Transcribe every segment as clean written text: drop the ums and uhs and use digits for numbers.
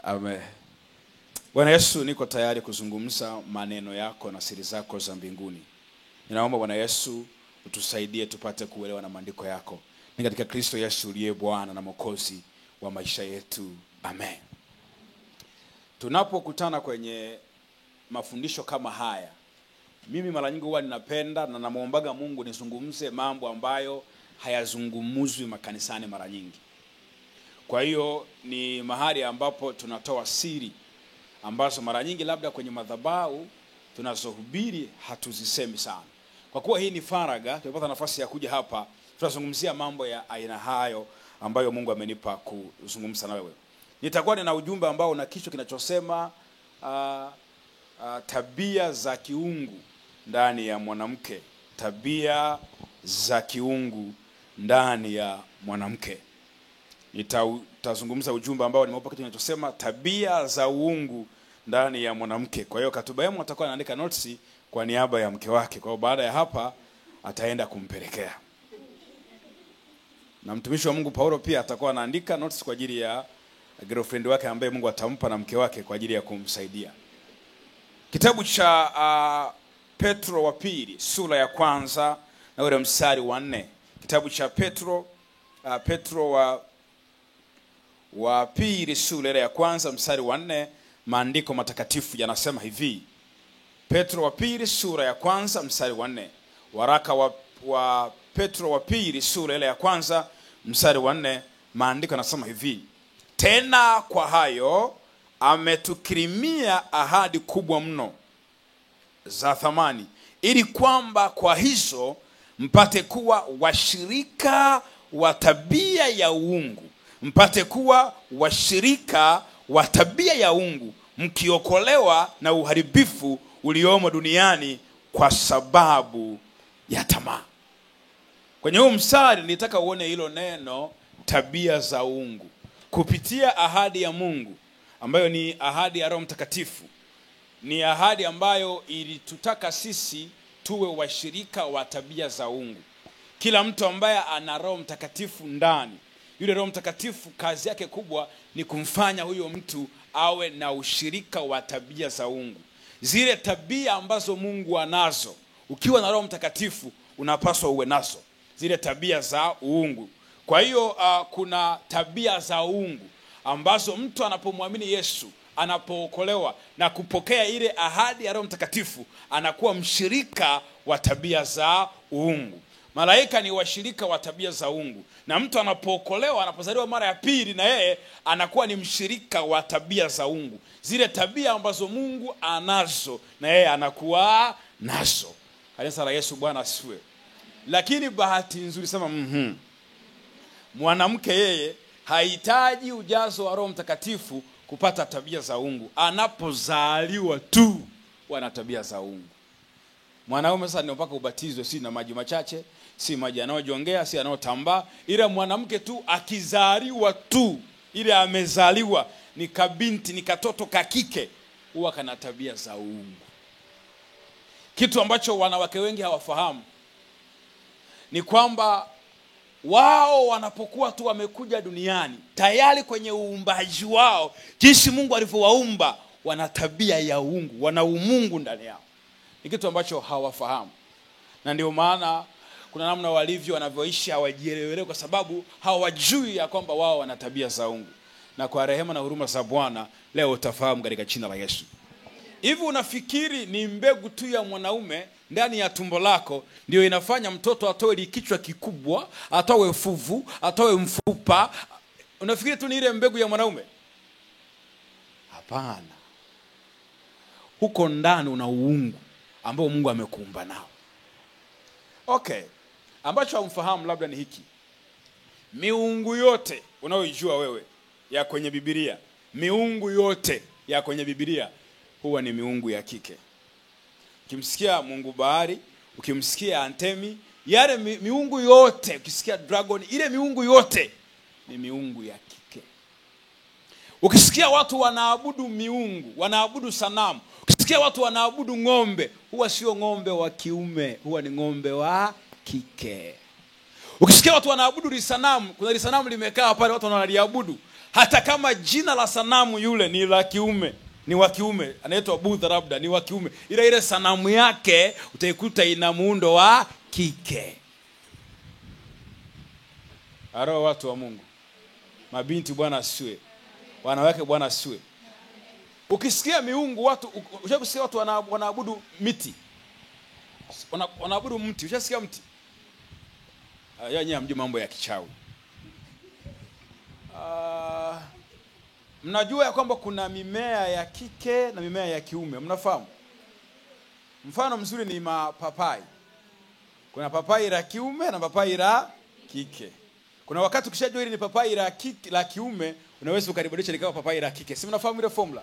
Amen. Bwana Yesu, niko tayari kuzungumza maneno yako na siri zako za mbinguni. Ninaomba Bwana Yesu utusaidie tupate kuelewa na maandiko yako. Ni katika Kristo Yesu uliye Bwana na Mwokozi wa maisha yetu. Amen. Tunapokutana kwenye mafundisho kama haya, mimi mara nyingi huwa ninapenda na namuombaga Mungu nizungumze mambo ambayo hayazungumuzwi makanisani mara nyingi. Kwa hiyo ni mahali ambapo tunatoa siri ambazo mara nyingi labda kwenye madhabahu tunazohubiri hatuzisemi sana. Kwa kuwa hii ni faraga, tumepata nafasi ya kuja hapa, tutazungumzia mambo ya aina hayo ambayo Mungu amenipa kuzungumza na wewe. Nitakuwa nina ujumbe ambao una kichwa kinachosema tabia za kiungu ndani ya mwanamke. Tabia za kiungu ndani ya mwanamke. Nitazungumza ujumbe ambao nimeupa kitu kinachosema tabia za uungu ndani ya mwanamke. Kwa hiyo katiba yenu atakuwa anaandika notes kwa niaba ya mke wake. Kwa hiyo baada ya hapa ataenda kumpelekea. Na mtumishi wa Mungu Paulo pia atakuwa anaandika notes kwa ajili ya girlfriend wake ambaye Mungu atampa na mke wake kwa ajili ya kumsaidia. Kitabu cha Petro wa pili sura ya kwanza na ule mstari wa 4. Kitabu cha Petro wa pili sura ya kwanza mstari wa 4, maandiko matakatifu yanasema hivi. Petro wa pili sura ya kwanza mstari wa 4. Waraka wa Petro wa pili sura ya kwanza mstari wa 4, maandiko yanasema hivi. Tena kwa hayo ametukirimia ahadi kubwa mno za thamani, ili kwamba kwa hizo mpate kuwa washirika wa tabia ya uungu. Mpate kuwa washirika wa tabia ya uungu, mkiokolewa na uharibifu uliomo duniani kwa sababu ya tamaa. Kwenye huu mstari nitaka uone hilo neno tabia za uungu kupitia ahadi ya Mungu ambayo ni ahadi ya Roho Mtakatifu. Ni ahadi ambayo ilitutaka sisi tuwe washirika wa tabia za uungu. Kila mtu ambaye ana Roho Mtakatifu ndani, yule Roho Mtakatifu kazi yake kubwa ni kumfanya huyo mtu awe na ushirika wa tabia za uungu. Zile tabia ambazo Mungu anazo, ukiwa na Roho Mtakatifu unapaswa uwe nazo zile tabia za uungu. Kwa hiyo kuna tabia za uungu ambazo mtu anapomwamini Yesu, anapookolewa na kupokea ile ahadi ya Roho Mtakatifu, anakuwa mshirika wa tabia za uungu. Malaika ni washirika wa tabia za uungu, na mtu anapookolewa, anapozaliwa mara ya pili, na yeye anakuwa ni mshirika wa tabia za uungu. Zile tabia ambazo Mungu anazo na yeye anakuwa nazo. Kanisa la Yesu, Bwana asifiwe. Lakini bahati nzuri sema mwanamke yeye hahitaji ujazo wa Roho Mtakatifu kupata tabia za uungu. Anapozaliwa tu wana tabia za uungu. Mwanaume sasa ni mpaka ubatizwe, si na maji machache, si maji yanayojongea, si yanayotambaa. Ila mwanamke tu akizaliwa tu, ile amezaliwa ni kabinti, ni katoto kakike, huwa kana tabia za uungu. Kitu ambacho wanawake wengi hawafahamu ni kwamba wao wanapokuwa tu wamekuja duniani, tayari kwenye uumbaji wao, jinsi Mungu alivyowaumba, wana tabia ya uungu, wana umungu ndani yao. Ni kitu ambacho hawafahamu. Na ndio maana kuna namna walivyo wanavyoishi hawajielewele, kwa sababu hawajui ya kwamba wao wana tabia za uungu. Na kwa rehema na huruma za Bwana leo utafahamu katika jina la Yesu. Hivi unafikiri ni mbegu tu ya mwanaume ndani ya tumbo lako ndio inafanya mtoto atoe kichwa kikubwa, atoe fuvu, atoe mfupa? Unafikiri tu ni ile mbegu ya mwanaume? Hapana. Huko ndani una uungu ambao Mungu amekuumba nao. Okay. Ambacho hamfahamu labda ni hiki. Miungu yote unayojua wewe ya kwenye Biblia, miungu yote ya kwenye Biblia huwa ni miungu ya kike. Ukimsikia Mungu Bahari, ukimsikia Antemi, yale miungu yote, ukisikia dragon, ile miungu yote ni miungu ya kike. Ukisikia watu wanaabudu miungu, wanaabudu sanamu, ukisikia watu wanaabudu ng'ombe, huwa sio ng'ombe wa kiume, huwa ni ng'ombe wa kike. Ukisikia watu wanaabudu risanamu, kuna risanamu limekaa pale watu wanaliabudu, Hata kama jina la sanamu yule ni la kiume, ni wa kiume, anaitwa Budha labda, ni wa kiume, ile sanamu yake utaikuta ina muundo wa kike. Haro watu wa Mungu. Mabinti Bwana asiwe. Wanawake Bwana asiwe. Ukisikia miungu watu, ushasikia watu wanaabudu miti. Wanaabudu mti, ushasikia mti? Yeye hamjui mambo ya kichawi. Mnajua ya kwamba kuna mimea ya kike na mimea ya kiume, mnafahamu? Mfano mzuri ni mapapai. Kuna papai la kiume na papai la kike. Kuna wakati ukishajua hili ni papai la kiume, unaweza ukaribadilisha likawa papai la kike. Si mnafahamu ile formula?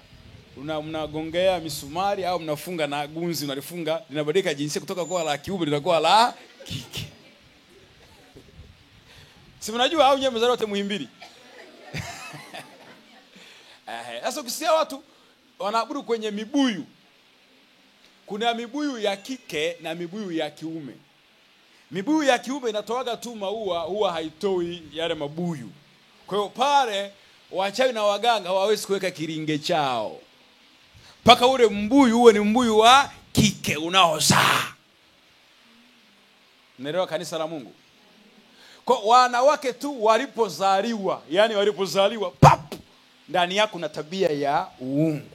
Mnagongea misumari au mnafunga na gunzi, unalifunga, linabadilika jinsia kutoka kwa la kiume linakuwa la kike. Si mnajua au nyewe mzalo wote Muhimbili? Sasa ukisikia watu wanaabudu kwenye mibuyu, kuna mibuyu ya kike na mibuyu ya kiume. Mibuyu ya kiume inatoaga tu maua, huwa haitoi yale mabuyu. Kwa hiyo pale wachawi na waganga hawawezi kuweka kiringe chao. Paka ule mbuyu uwe ni mbuyu wa kike unaozaa. Unaelewa kanisa la Mungu? Kwa wanawake tu walipozaliwa, yani walipozaliwa pap, ndani yako na tabia ya uungu.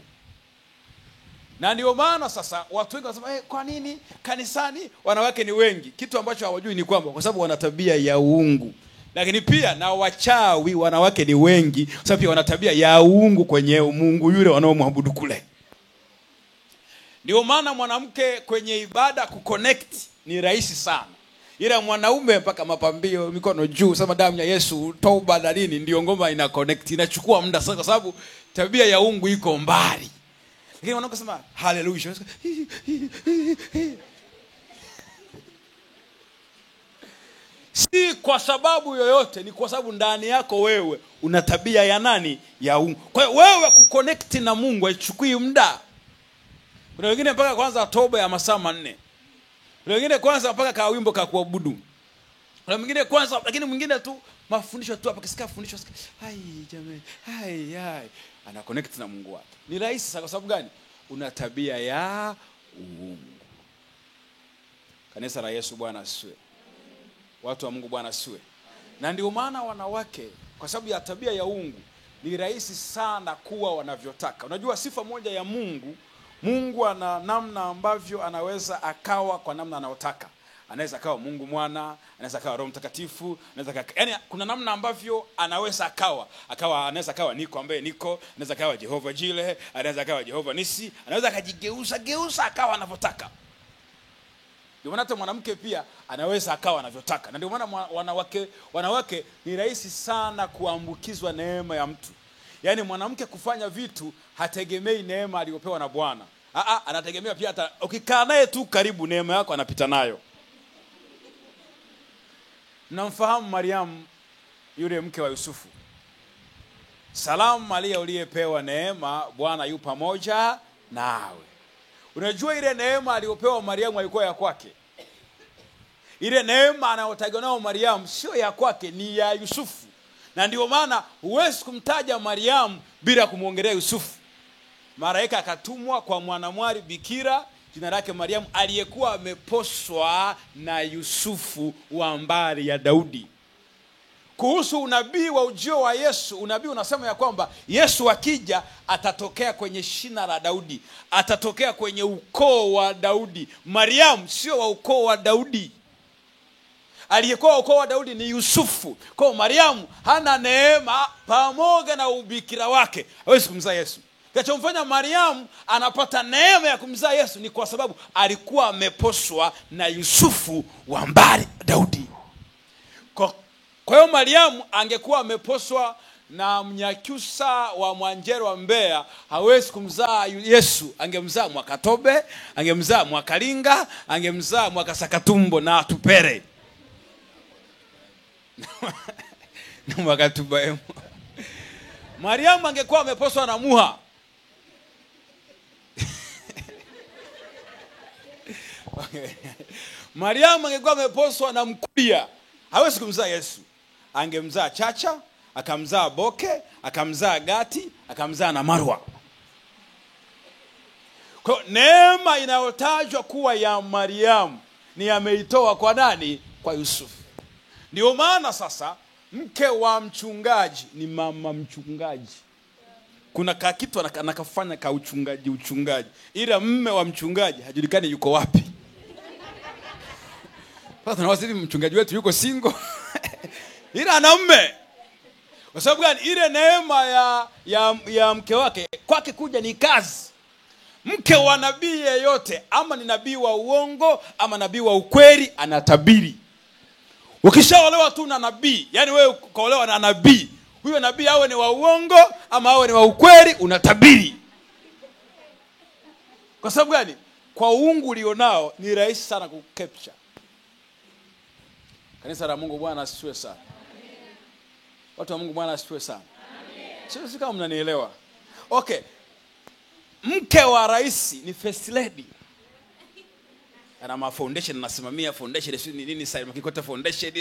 Na ndio maana sasa watu wengi wanasema kwa nini kanisani wanawake ni wengi? Kitu ambacho hawajui ni kwamba kwa sababu wana tabia ya uungu. Lakini pia na wachawi wanawake ni wengi kwa sababu pia wana tabia ya uungu kwenye Mungu yule wanaomwabudu kule. Ndio maana mwanamke kwenye ibada kuconnect ni rahisi sana. Ila mwanaume mpaka mapambio, mikono juu, sema damu ya Yesu, toba na nini, ndio ngoma ina connect, inachukua muda sana kwa sababu tabia ya uungu iko mbali. Lakini wanawake sema haleluya. Si kwa sababu yoyote, ni kwa sababu ndani yako wewe una tabia ya nani? Ya uungu. Kwa hiyo wewe kuconnect na Mungu haichukui muda. Kuna wengine mpaka kwanza toba ya masaa 4. Kuna wengine kwanza mpaka ka wimbo ka kuabudu. Kuna mwingine kwanza, lakini mwingine tu mafundisho tu hapa kisikia fundisho. Hai jamani, hai. Ana connect na Mungu wake. Ni rahisi sana kwa sababu gani? Una tabia ya uungu. Kanisa la Yesu Bwana asiwe. Watu wa Mungu Bwana asiwe. Na ndio maana wanawake kwa sababu ya tabia ya uungu ni rahisi sana kuwa wanavyotaka. Unajua sifa moja ya Mungu ana namna ambavyo anaweza akawa kwa namna anayotaka. Anaweza akawa Mungu Mwana, anaweza akawa Roho Mtakatifu, yani kuna namna ambavyo anaweza anaweza akawa niko ambaye niko, anaweza akawa Jehova Jile, anaweza akawa Jehova Nisi, anaweza akajigeuza akawa anavyotaka. Ndio maana hata mwanamke pia anaweza akawa anavyotaka. Na ndio maana wanawake ni rahisi sana kuambukizwa neema ya mtu. Yaani mwanamke kufanya vitu hategemei neema aliyopewa na Bwana. Anategemea pia hata ukikaa naye tu karibu neema yako anapita nayo. Mnamfahamu Mariamu yule mke wa Yusufu? Salamu Maria uliyepewa neema, Bwana yu pamoja nawe. Unajua ile neema aliyopewa Mariamu haikuwa ya kwake. Ile neema anayotajwa nayo Mariamu sio ya kwake, ni ya Yusufu. Na ndio maana huwezi kumtaja Mariamu bila kumuongelea Yusufu. Malaika akatumwa kwa mwanamwali bikira jina lake Mariamu aliyekuwa ameposwa na Yusufu wa mbari ya Daudi. Kuhusu unabii wa ujio wa Yesu, unabii unasema ya kwamba Yesu akija atatokea kwenye shina la Daudi, atatokea kwenye ukoo wa Daudi. Mariamu sio wa ukoo wa Daudi. Aliyekuwa ukoo wa Daudi ni Yusufu. Kwa Mariamu hana neema pamoja na ubikira wake, hawezi kumzaa Yesu. Kinachomfanya Mariamu anapata neema ya kumzaa Yesu ni kwa sababu alikuwa ameposwa na Yusufu wa mbari Daudi. Kwa hiyo Mariamu angekuwa ameposwa na Mnyakyusa wa Mwanjero wa Mbeya, hawezi kumzaa Yesu. Angemzaa Mwakatobe, angemzaa Mwakalinga, angemzaa Mwakasakatumbo na Tupere. Na Mwakatuba. Mariamu angekuwa ameposwa na Muha. Mariamu angekuwa ameposwa na Mkuria, hawezi kumzaa Yesu. Angemzaa Chacha, akamzaa Boke, akamzaa Gati, akamzaa na Marwa. Kwa neema inayotajwa kuwa ya Mariamu ni ameitoa kwa nani? Kwa Yusufu. Ndio maana sasa mke wa mchungaji ni mama mchungaji. Kuna kitu anakafanya ka uchungaji. Ila mume wa mchungaji hajulikani yuko wapi. Sasa tunawaza hivi mchungaji wetu yuko single. Ila ana mume. Kwa sababu gani? Ile neema ya mke wake kwake kuja ni kazi. Mke wa nabii yeyote, ama ni nabii wa uongo ama nabii wa ukweli, anatabiri. Ukishaolewa tu na nabii, yani wewe ukaolewa na nabii, huyo nabii awe ni wa uongo ama awe ni wa ukweli, unatabiri. Kwa sababu gani? Kwa uungu ulionao ni rahisi sana kukapture. Kanisa la Mungu Bwana asifiwe sana. Watu wa Mungu Bwana asifiwe sana. Sio kama mnanielewa. Okay. Mke wa rais ni first lady. Ana foundation, anasimamia foundation, ni nini sasa Makikota foundation.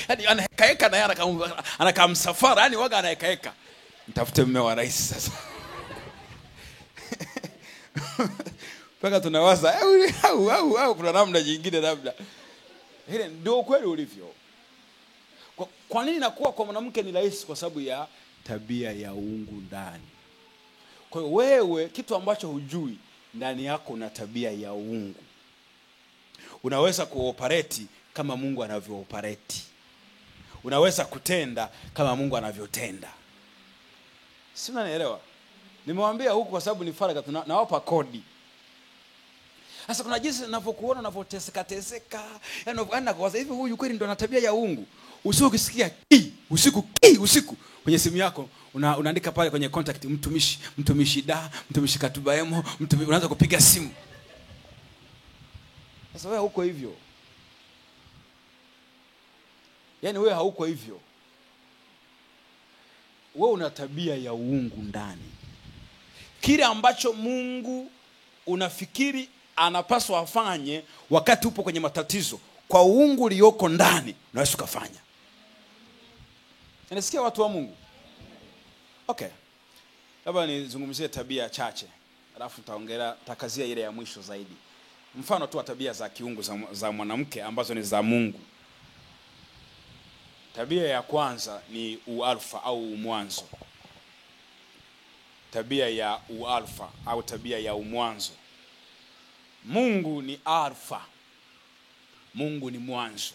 Hadi anakaeka na yeye anakamsafara, yani waga anakaeka. Mtafute mume wa rais sasa. Paka tunawaza au kuna namna nyingine labda. Ile ndio kweli ulivyo. Kwa nini inakuwa kwa mwanamke ni rahisi? Kwa sababu ya tabia ya uungu ndani. Kwa hiyo wewe kitu ambacho hujui, ndani yako na tabia ya uungu. Unaweza kuoperate kama Mungu anavyooperate. Unaweza kutenda kama Mungu anavyotenda. Si unanielewa? Nimewaambia huku kwa sababu ni faraka, nawapa kodi. Sasa kuna jinsi ninavyokuona unavyoteseka. Yaani kwa hivi huyu kweli ndo ana tabia ya uungu. Usiku ukisikia usiku kwenye simu yako unaandika pale kwenye contact mtumishi Katubaemo, unaanza kupiga simu. Sasa wewe huko hivyo. Yaani wewe hauko hivyo. Wewe una tabia ya uungu ndani. Kile ambacho Mungu unafikiri anapaswa afanye wakati upo kwenye matatizo, kwa uungu ulioko ndani unaweza kufanya. Unasikia watu wa Mungu? Okay. Labda nizungumzie tabia chache. Alafu takazia ile ya mwisho zaidi. Mfano tu wa tabia za kiungu za mwanamke ambazo ni za Mungu. Tabia ya kwanza ni ualfa au umwanzo. Tabia ya ualfa au tabia ya umwanzo. Mungu ni alfa. Mungu ni mwanzo.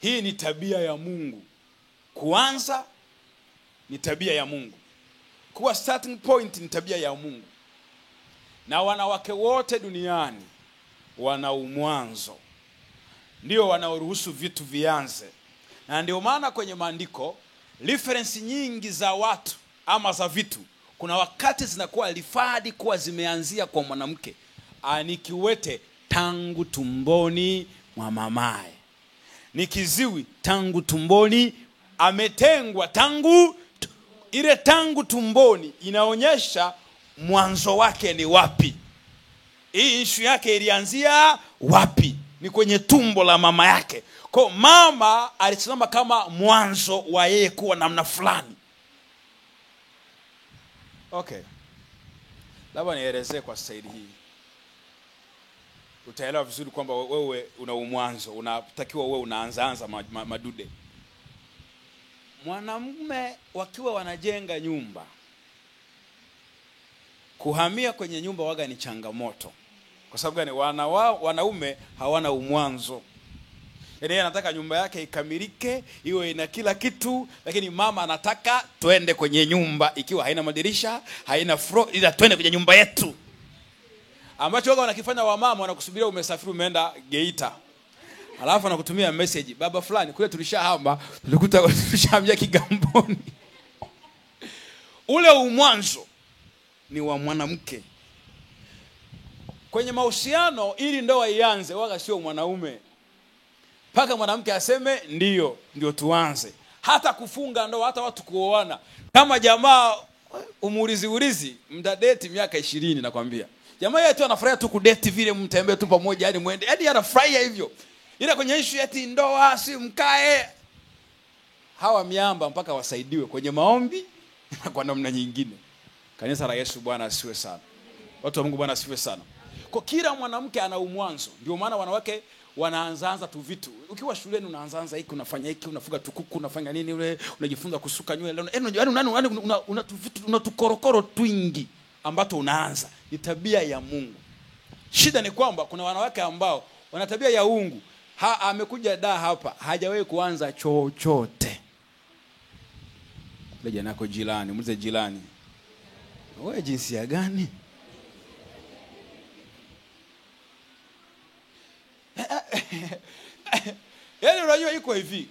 Hii ni tabia ya Mungu. Kuanza ni tabia ya Mungu. Kuwa starting point ni tabia ya Mungu. Na wanawake wote duniani wana umwanzo. Ndio wanaoruhusu vitu vianze. Na ndio maana kwenye maandiko reference nyingi za watu ama za vitu, kuna wakati zinakuwa rifadi kuwa zimeanzia kwa mwanamke. Ni kiwete tangu tumboni mwa mamaye. Ni kiziwi tangu tumboni, ametengwa ile tangu tumboni inaonyesha mwanzo wake ni wapi. Hii issue yake ilianzia wapi? Ni kwenye tumbo la mama yake. Kwa mama alisimama kama mwanzo wa yeye kuwa namna fulani. Okay. Labda nielezee kwa staili hii. Utaelewa vizuri kwamba wewe una umwanzo, unatakiwa wewe unaanza madude. Mwanamume wakiwa wanajenga nyumba, kuhamia kwenye nyumba waga ni changamoto. Kwa sababu gani? Wanaume hawana umwanzo. Yaani yeye anataka nyumba yake ikamilike, iwe ina kila kitu, lakini mama anataka twende kwenye nyumba ikiwa haina madirisha, haina floor, ila twende kwenye nyumba yetu. Ambacho waga wanakifanya wamama, wanakusubiria umesafiri umeenda Geita. Alafu anakutumia message, baba fulani kule tulishahama, tulishahamia Kigamboni. Ule umwanzo ni wa mwanamke. Kwenye mahusiano ili ndoa ianze waga sio mwanaume. Paka mwanamke aseme ndio tuanze. Hata kufunga ndoa, hata watu kuoana. Kama jamaa umuulizi mtadate miaka 20 nakwambia. Jamaa yetu anafurahia tu kudate vile mtembee tu pamoja hadi muende. Hadi anafurahia hivyo. Ila kwenye issue eti ndoa si mkae. hawa miamba mpaka wasaidiwe kwenye maombi na kwa namna nyingine. Kanisa la Yesu, Bwana asifiwe sana. Watu wa Mungu, Bwana asifiwe sana. Kwa kila mwanamke ana umwanzo. Ndio maana wanawake wanaanza tu vitu. Ukiwa shuleni unaanza hiki, unafanya hiki, unafuga tukuku, unafanya nini ule, unajifunza kusuka nywele. Una tukorokoro twingi ambato unaanza. Ni tabia ya Mungu. Shida ni kwamba kuna wanawake ambao wana tabia ya uungu. Amekuja hapa, hajawahi kuanza chochote. Leja nako jirani, muulize jirani, wewe jinsia gani? Yaani unajua iko hivi.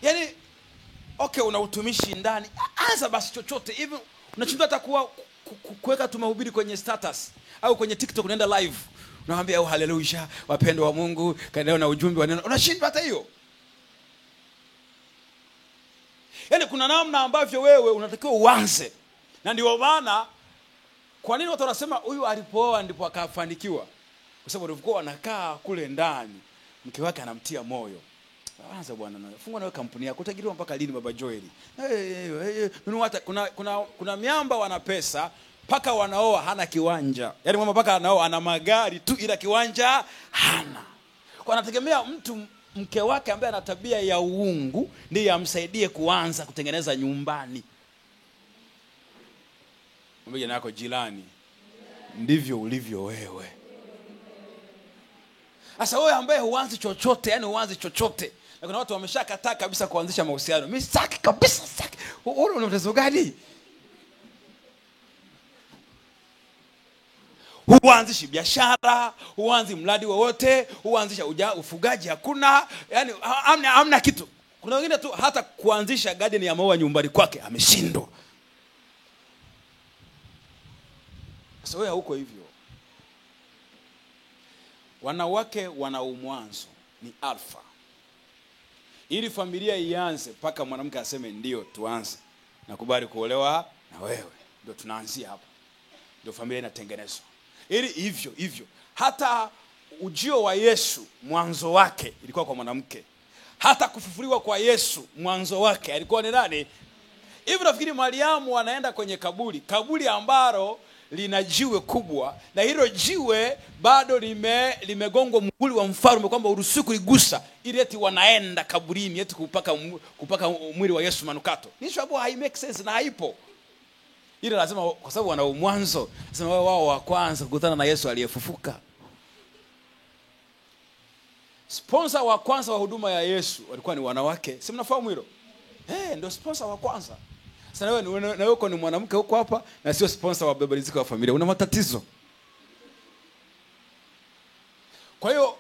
Yaani okay, una utumishi ndani, anza basi chochote. Hivi unachindwa hata kuweka tu mahubiri kwenye status au kwenye TikTok, unaenda live. Unawaambia haleluya, wapendwa wa Mungu, kaendelea na ujumbe wa neno. Unashindwa hata hiyo. Yaani kuna namna ambavyo wewe unatakiwa uanze. Na ndio maana kwa nini watu wanasema huyu alipooa ndipo akafanikiwa? Kwa sababu walikuwa wanakaa kule ndani, mke wake anamtia moyo. Anza bwana, fungua nawe kampuni yako, utagiriwa mpaka lini baba Joel? Kuna miamba wana pesa, paka wanaoa hana kiwanja. Yaani mama paka anaoa ana magari tu ila kiwanja hana. Kwa anategemea mtu mke wake ambaye ana tabia ya uungu ndiye amsaidie kuanza kutengeneza nyumbani. Mwambie nako jirani, ndivyo ulivyo wewe. Sasa wewe ambaye huanzi chochote, yani huanzi chochote. Na kuna watu wameshakataa kabisa kuanzisha mahusiano. Mimi sitaki kabisa, sitaki. Wewe una mtazamo gani? Huanzishi biashara, huanzi mradi wowote, huanzisha ufugaji hakuna, yani hamna kitu. Kuna wengine tu hata kuanzisha garden ya maua nyumbani kwake ameshindwa. Sasa wewe huko hivyo. Wanawake wana umwanzo, ni alfa. Ili familia ianze paka mwanamke aseme ndio tuanze, nakubali kuolewa na wewe, ndio tunaanzia hapa. Ndio familia inatengenezwa. Ili hivyo hata ujio wa Yesu mwanzo wake ilikuwa kwa mwanamke. Hata kufufuliwa kwa Yesu mwanzo wake alikuwa ni nani? Hivi nafikiri Mariamu anaenda kwenye kaburi ambalo lina jiwe kubwa, na hilo jiwe bado limegongwa muhuri wa mfalme kwamba uruhusiwi kuligusa, ili eti wanaenda kaburini eti kupaka mwili wa Yesu manukato. Ni sababu hai make sense na haipo. Ile lazima kwa sababu wana mwanzo, sema wao wa kwanza kukutana na Yesu aliyefufuka. Sponsor wa kwanza wa huduma ya Yesu walikuwa ni wanawake. Si mnafahamu hilo? Ndio sponsor wa kwanza. Sasa wewe uko ni mwanamke huko hapa na sio sponsor wa bebeliziko wa familia. Una matatizo. Kwa hiyo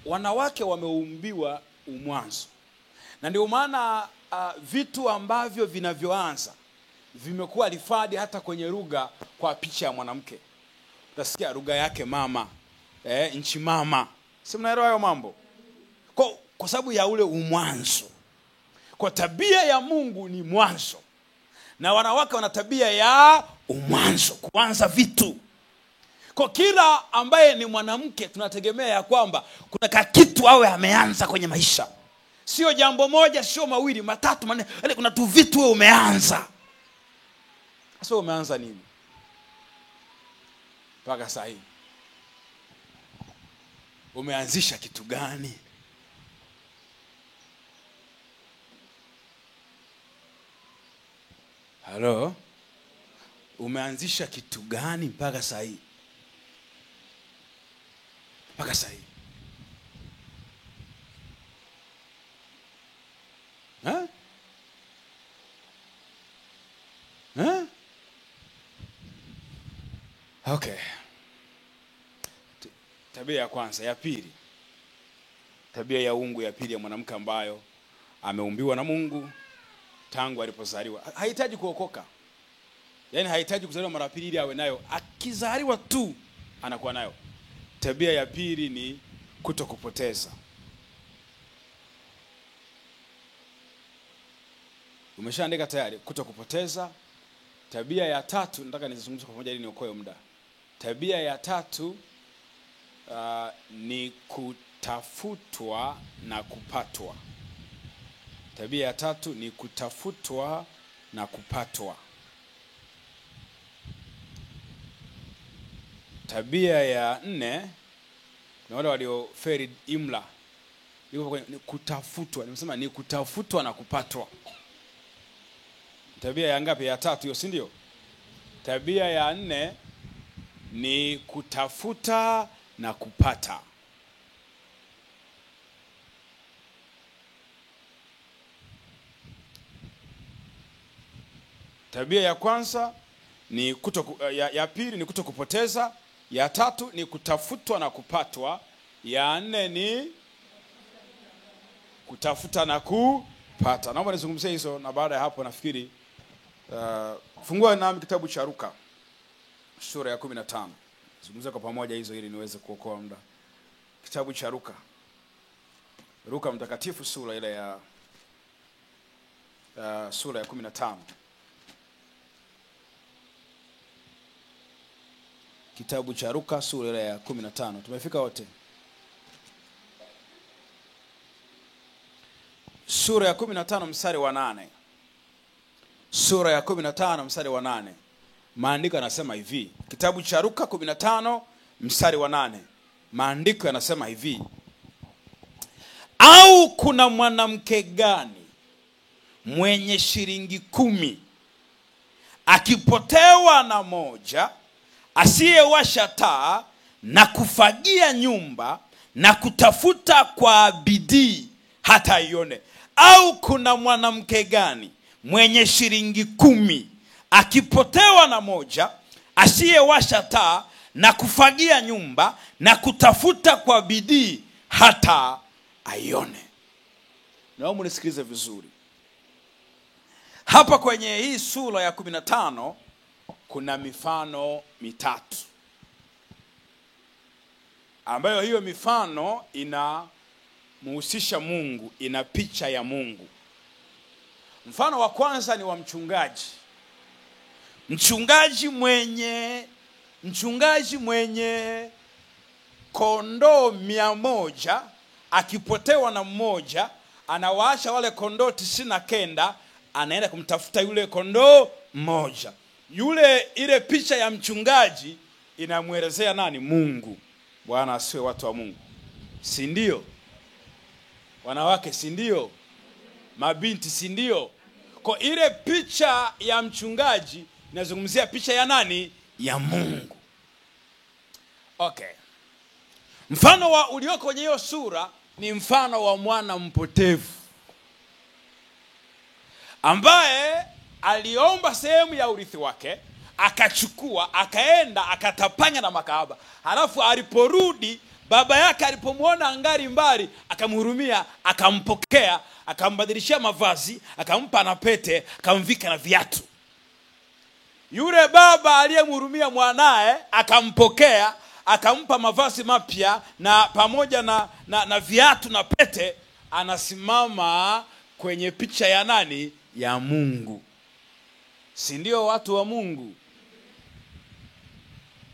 wanawake wameumbiwa umwanzo. Na ndio maana vitu ambavyo vinavyoanza vimekuwa rifadi hata kwenye lugha kwa picha ya mwanamke. Utasikia lugha yake mama, nchi mama. Si mnaelewa hayo mambo? Kwa sababu ya ule umwanzo. Kwa tabia ya Mungu ni mwanzo. Na wanawake wana tabia ya umwanzo, kuanza vitu. Kwa kila ambaye ni mwanamke tunategemea ya kwamba kuna kitu awe ameanza kwenye maisha. Sio jambo moja, sio mawili, matatu, manne. Yaani kuna tu vitu wewe umeanza. Sasa umeanza nini? Mpaka sasa hivi. Umeanzisha kitu gani? Halo? Umeanzisha kitu gani mpaka sasa hivi? Mpaka sasa hivi. Okay. Tabia ya kwanza, ya pili. Tabia ya uungu ya pili ya mwanamke ambayo ameumbiwa na Mungu tangu alipozaliwa. Hahitaji kuokoka. Yaani hahitaji kuzaliwa mara pili ili awe nayo. Akizaliwa tu anakuwa nayo. Tabia ya pili ni kutokupoteza. Umeshaandika tayari kutokupoteza. Tabia ya tatu nataka nizungumze kwa pamoja ili niokoe muda. Tabia ya tatu ni kutafutwa na kupatwa. Tabia ya tatu ni kutafutwa na kupatwa. Tabia ya nne na wale walioferi imla ni kutafutwa. Nimesema ni kutafutwa na kupatwa. Tabia ya ngapi? Ya tatu hiyo, si ndio? Tabia ya nne ni kutafuta na kupata. Tabia ya kwanza ni ya pili ni kutokupoteza, ya tatu ni kutafutwa na kupatwa, ya nne ni kutafuta na kupata. Naomba nizungumzie hizo na baada ya hapo nafikiri fungua nami kitabu cha Luka sura ya 15. Zungumzia kwa pamoja hizo ili niweze kuokoa muda. Kitabu cha Luka mtakatifu sura ile ya sura ya 15. Kitabu cha Luka sura ile ya 15. Tumefika wote? Sura ya 15 mstari wa 8. Sura ya 15 mstari wa 8. Maandiko yanasema hivi. Kitabu cha Luka 15 mstari wa 8. Maandiko yanasema hivi: au kuna mwanamke gani mwenye shilingi 10 akipotewa na moja, asiyewasha taa na kufagia nyumba na kutafuta kwa bidii hata ione? Au kuna mwanamke gani mwenye shilingi 10 akipotewa na moja, asiyewasha taa na kufagia nyumba na kutafuta kwa bidii hata aione? Naomba nisikilize vizuri. Hapa kwenye hii sura ya 15 kuna mifano mitatu, ambayo hiyo mifano inamhusisha Mungu, ina picha ya Mungu. Mfano wa kwanza ni wa mchungaji. Mchungaji mwenye kondoo 100 akipotewa na mmoja, anawaacha wale kondoo 99, anaenda kumtafuta yule kondoo mmoja. Ile picha ya mchungaji inamuelezea nani? Mungu. Bwana asiwe, watu wa Mungu, si ndio? Wanawake, si ndio? Mabinti, si ndio? Kwa ile picha ya mchungaji inazungumzia picha ya nani? Ya Mungu. Okay. Mfano wa ulioko kwenye hiyo sura ni mfano wa mwana mpotevu ambaye aliomba sehemu ya urithi wake, akachukua, akaenda, akatapanya na makahaba. Halafu aliporudi, baba yake alipomuona angali mbali, akamhurumia, akampokea, akambadilishia mavazi, akampa na pete, akamvika na viatu. Yule baba aliyemhurumia mwanae akampokea, akampa mavazi mapya na pamoja na viatu na pete, anasimama kwenye picha ya nani? Ya Mungu. Si ndio, watu wa Mungu?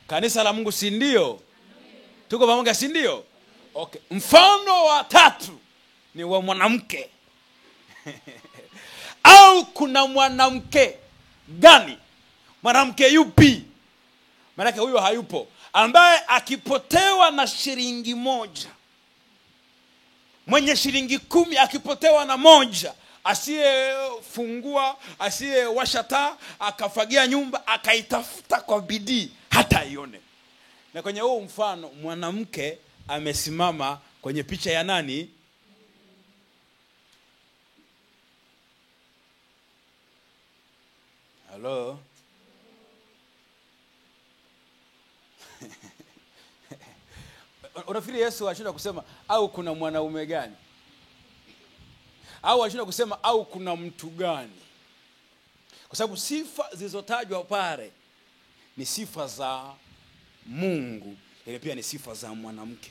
Kanisa la Mungu, si ndio? Tuko pamoja, si ndio? Okay. Mfano wa tatu ni wa mwanamke. Au kuna mwanamke gani? Mwanamke yupi? Maana huyo hayupo, ambaye akipotewa na shilingi 1, mwenye shilingi 10 akipotewa na moja, asiyefungua, asiyewasha taa, akafagia nyumba, akaitafuta kwa bidii hata ione. Na kwenye huo mfano mwanamke amesimama kwenye picha ya nani? Hello? Unafikiri Yesu alishinda kusema au kuna mwanaume gani? Au alishinda kusema au kuna mtu gani? Kwa sababu sifa zilizotajwa pale ni sifa za Mungu, ile pia ni sifa za mwanamke.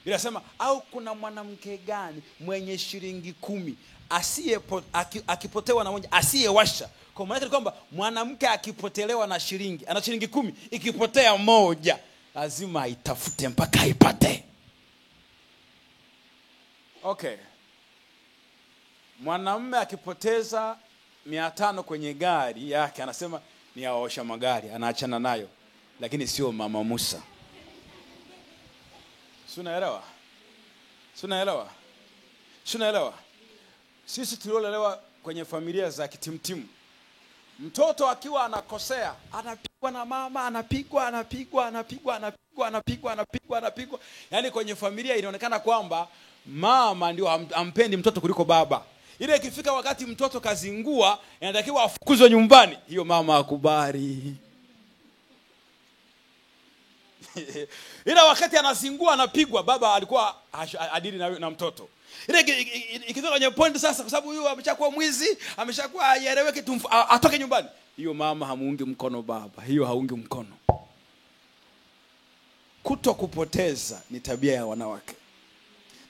Bila sema au kuna mwanamke gani mwenye shilingi 10 akipotewa na moja, asiyewasha. Kwa maana ni kwamba mwanamke akipotelewa na shilingi, ana shilingi 10, ikipotea moja, lazima aitafute mpaka aipate. Okay. Mwanamume akipoteza 500 kwenye gari yake anasema ni aosha magari, anaachana nayo. Lakini sio Mama Musa. Unaelewa? Unaelewa? Sisi tuliolelewa kwenye familia za kitimtimu. Mtoto akiwa anakosea, anapigwa na mama, anapigwa. Yaani kwenye familia inaonekana kwamba mama ndio ampendi mtoto kuliko baba. Ile ikifika wakati mtoto kazingua, inatakiwa afukuzwe nyumbani, hiyo mama akubali. Ila wakati anazingua anapigwa, baba alikuwa adili na mtoto. Ile ikifika kwenye point sasa, kwa sababu huyu ameshakuwa mwizi, ameshakuwa haieleweki, atoke nyumbani, hiyo mama hamuungi mkono baba, hiyo haungi mkono. Kutokupoteza ni tabia ya wanawake.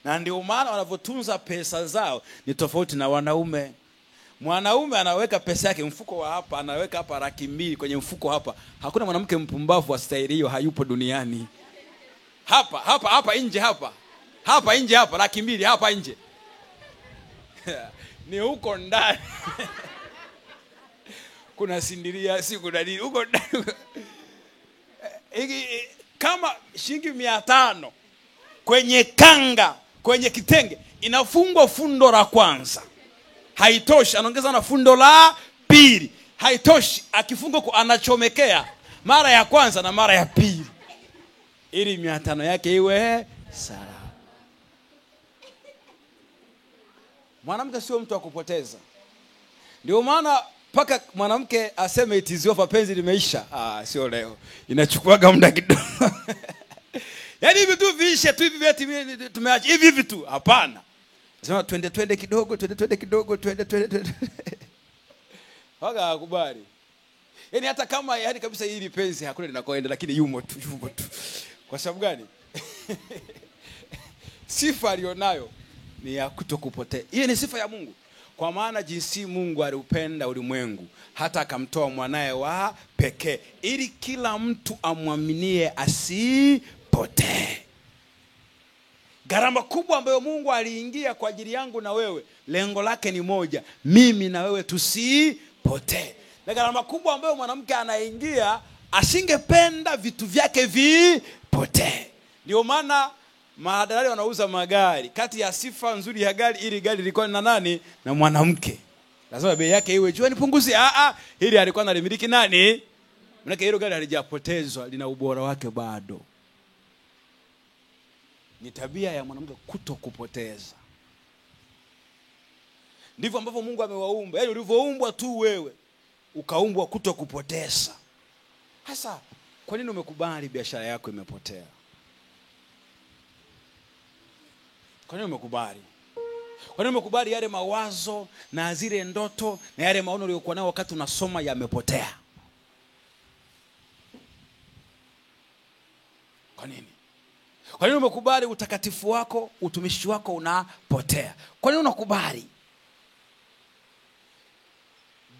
Na ndio maana wanavyotunza pesa zao ni tofauti na wanaume. Mwanaume anaweka pesa yake mfuko wa hapa, anaweka hapa 200,000 kwenye mfuko hapa. Hakuna mwanamke mpumbavu wa staili hiyo, hayupo duniani. Hapa nje hapa. Hapa nje hapa 200,000 hapa nje. Ni huko ndani. Kuna sindiria, si kuna nini huko ndani. Kama shilingi 500 kwenye kanga, kwenye kitenge, inafungwa fundo la kwanza. Haitoshi, anaongeza na fundo la pili. Haitoshi, akifunga anachomekea mara ya kwanza na mara ya pili, ili 500 yake iwe sawa. Mwanamke sio mtu wa kupoteza. Ndio maana paka mwanamke aseme itiziwa penzi limeisha, sio leo, inachukuaga muda kidogo. Yaani hivi tu viishe tu hivi eti tumeacha hivi tu, hapana. Sema twende kidogo, twende. Waga akubali. Yaani hata kama yaani kabisa hili penzi hakuna linakoenda, lakini yumo tu. Kwa sababu gani? Sifa alionayo ni ya kutokupotea. Hiyo ni sifa ya Mungu. Kwa maana jinsi Mungu aliupenda ulimwengu hata akamtoa mwanae wa pekee, ili kila mtu amwaminie asipotee. Gharama kubwa ambayo Mungu aliingia kwa ajili yangu na wewe, lengo lake ni moja, mimi na wewe tusipotee. Na gharama kubwa ambayo mwanamke anaingia, asingependa vitu vyake vipotee. Ndio maana madalali wanauza magari, kati ya sifa nzuri ya gari, ili gari liko na nani? Na mwanamke. Lazima bei yake iwe juu, nipunguzie. Hili alikuwa analimiliki nani? Maana hilo gari halijapotezwa, lina ubora wake bado. Ni tabia ya mwanamke kutokupoteza. Ndivyo ambavyo Mungu amewaumba. Yaani ulivyoumbwa tu wewe, ukaumbwa kutokupoteza. Hasa kwa nini umekubali biashara yako imepotea? Kwa nini umekubali? Kwa nini umekubali yale mawazo na zile ndoto na yale maono uliyokuwa nayo wakati unasoma yamepotea? Kwa nini? Kwa nini umekubali utakatifu wako, utumishi wako unapotea? Kwa nini unakubali?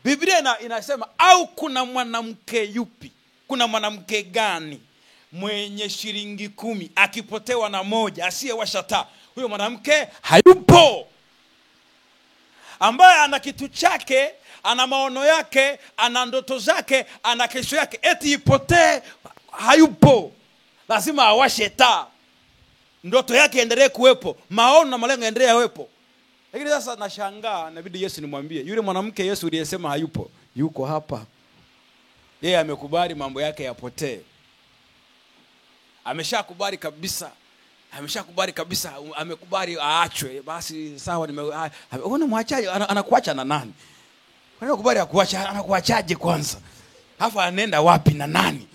Biblia inasema, au kuna mwanamke yupi, kuna mwanamke gani mwenye shilingi 10 akipotewa na moja asiyewasha taa? Huyo mwanamke hayupo. Ambaye ana kitu chake, ana maono yake, ana ndoto zake, ana kesho yake, eti ipotee, hayupo. Lazima awashe taa, ndoto yake endelee kuwepo, maono na malengo endelee yawepo. Lakini sasa nashangaa, inabidi Yesu nimwambie, yule mwanamke Yesu aliyesema hayupo, yuko hapa. Yeye amekubali mambo yake yapotee. Ameshakubali kabisa. Amekubali aachwe. Basi sawa, unaona mwachaje? Anakuacha na nani? Anakubali akuacha, anakuachaje kwanza? Hafa anaenda wapi na nani?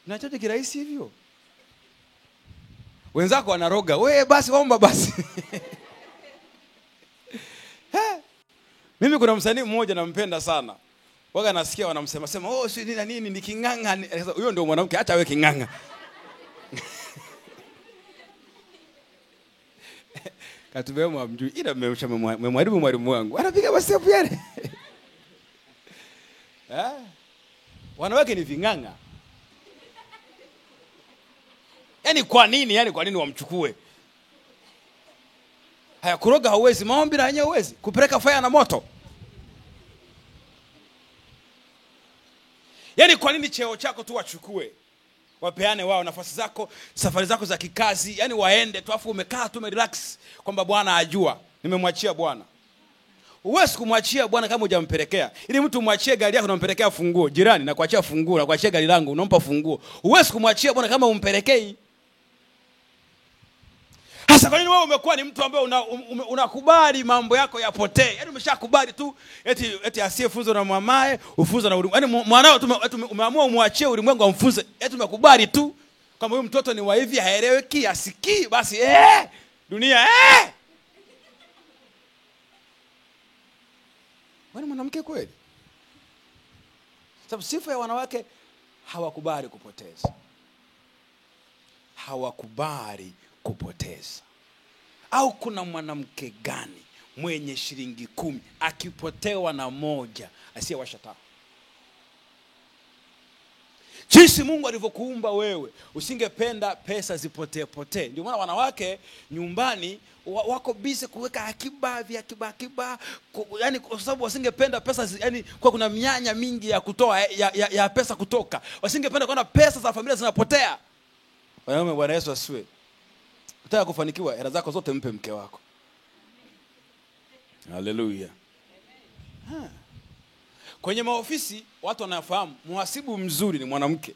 Unachote kirahisi hivyo? Wenzako wanaroga, wewe basi omba basi. Mimi kuna msanii mmoja nampenda sana. Waga nasikia wanamsema, si nini ni kinganga. Huyo ndio mwanamke, acha wewe kinganga. Katubemo amjui, ila memwaribu mwalimu wangu. Anapiga masefu yale. Wanawake ni vinganga. Yaani kwa nini wamchukue? Haya, kuroga hauwezi, maombi na yenyewe hauwezi, kupeleka fire na moto. Yaani kwa nini cheo chako tu wachukue? Wapeane wao nafasi zako, safari zako za kikazi, yani waende tu afu umekaa tu umerelax kwamba Bwana ajua, nimemwachia Bwana. Uwezi kumwachia Bwana kama hujampelekea. Ili mtu mwachie gari yako unampelekea funguo, jirani na kuachia funguo, na kuachia gari langu unampa funguo. Uwezi kumwachia Bwana kama umpelekei. Hasa kwa nini wewe umekuwa ni mtu ambaye unakubali mambo yako yapotee? Yaani umeshakubali tu eti asiyefunzwa na mamae, ufunzwa na ulimwengu. Yaani mwanao umeamua umwachie ulimwengu amfunze. Eti umekubali tu kama huyu mtoto ni wa hivi, haeleweki, asikii, basi dunia Wewe mwanamke kweli? Sababu sifa ya wanawake hawakubali kupoteza. Hawakubali kupoteza. Au kuna mwanamke gani mwenye shilingi 10 akipotewa na moja asiyewasha taa? Jinsi Mungu alivyokuumba wewe, usingependa pesa zipotee. Ndio maana wanawake nyumbani wako busy kuweka akiba, yani kwa sababu wasingependa pesa, yani kwa kuna mianya mingi ya kutoa ya pesa kutoka. Wasingependa kuona pesa za familia zinapotea. Wanaume, Bwana Yesu asiwe. Unataka kufanikiwa, hela zako zote mpe mke wako. Haleluya. Kwenye maofisi watu wanafahamu muhasibu mzuri ni mwanamke,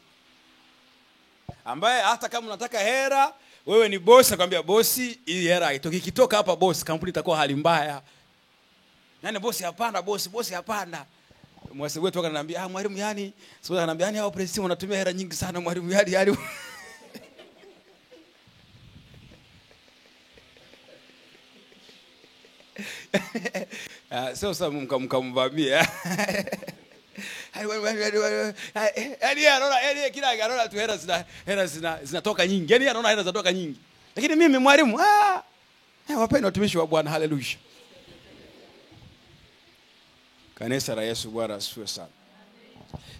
ambaye hata kama unataka hela, wewe ni bosi, akwambia bosi, hii hela haitoki, ikitoka hapa bosi, kampuni itakuwa hali mbaya. Yaani bosi hapana, bosi hapana. Muhasibu wetu akaniambia, mwalimu, yani sio, ananiambia yani hao president wanatumia hela nyingi sana mwalimu, yani sio sababu mkamvamia. Yaani anaona, yaani kila anaona tu hela zinatoka nyingi. Yaani anaona hela zinatoka nyingi. Lakini mimi mwalimu, wapenda watumishi wa Bwana, haleluya. Kanisa la Yesu, Bwana asifiwe sana.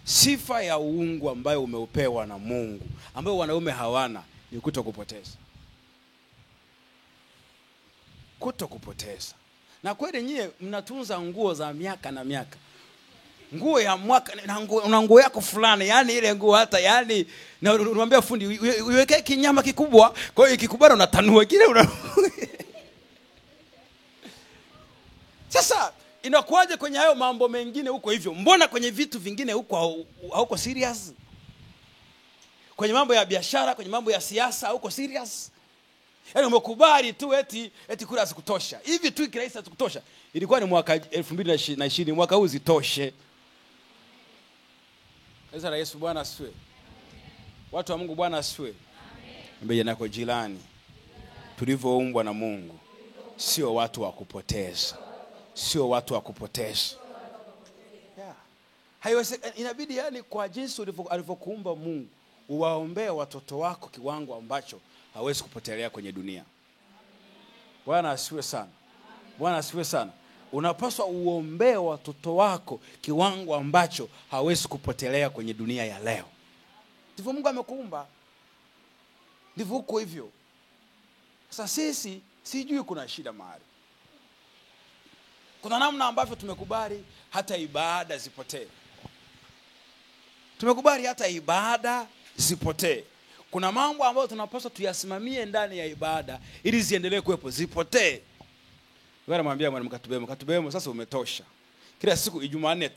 Sifa ya uungu ambayo umeupewa na Mungu, ambayo wanaume hawana, ni kutokupoteza. Kutokupoteza. Na kweli nyie mnatunza nguo za miaka na miaka. Nguo ya mwaka na nguo yako fulani, yani ile nguo hata yani na unamwambia fundi uweke kinyama kikubwa, kwa hiyo kikubwa unatanua kile Sasa inakuaje kwenye hayo mambo mengine huko hivyo? Mbona kwenye vitu vingine huko hauko serious? Kwenye mambo ya biashara, kwenye mambo ya siasa hauko serious? Yaani umekubali tu eti kula zikutosha. Hivi tu kirahisi zikutosha. Ilikuwa ni mwaka 2020, mwaka huu zitoshe. Kanisa la Yesu, Bwana asifiwe. Watu wa Mungu, Bwana asifiwe. Mbele nako jirani, tulivyoumbwa na Mungu sio watu wa kupoteza. Sio watu wa kupoteza. Haiwezekani, inabidi yani kwa jinsi alivyokuumba Mungu, uwaombee watoto wako kiwango ambacho hawezi kupotelea kwenye dunia. Bwana asifiwe sana. Bwana asifiwe sana. Unapaswa uombee watoto wako kiwango ambacho hawezi kupotelea kwenye dunia ya leo. Ndivyo Mungu amekuumba. Ndivyo uko hivyo. Sasa sisi sijui kuna shida mahali. Kuna namna ambavyo tumekubali hata ibada zipotee. Tumekubali hata ibada zipotee. Kuna mambo ambayo tunapaswa tuyasimamie ndani ya ibada ili ziendelee kuwepo, zipotee. Wewe unamwambia mwalimu Katubemo, sasa umetosha. Kila siku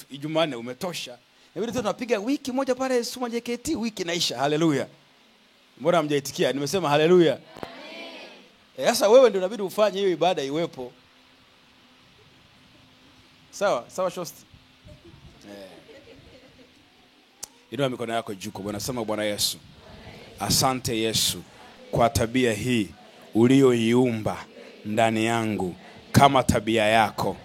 Ijumanne umetosha. Inabidi tu tunapiga wiki moja pale Suma JKT, wiki inaisha. Haleluya. Mbona hamjaitikia? Nimesema haleluya. Amen. Sasa wewe ndio unabidi ufanye hiyo ibada iwepo. Sawa shosti. Inua mikono yako juu kwa Bwana, sema Bwana Yesu, asante Yesu kwa tabia hii ulioiumba ndani yangu kama tabia yako.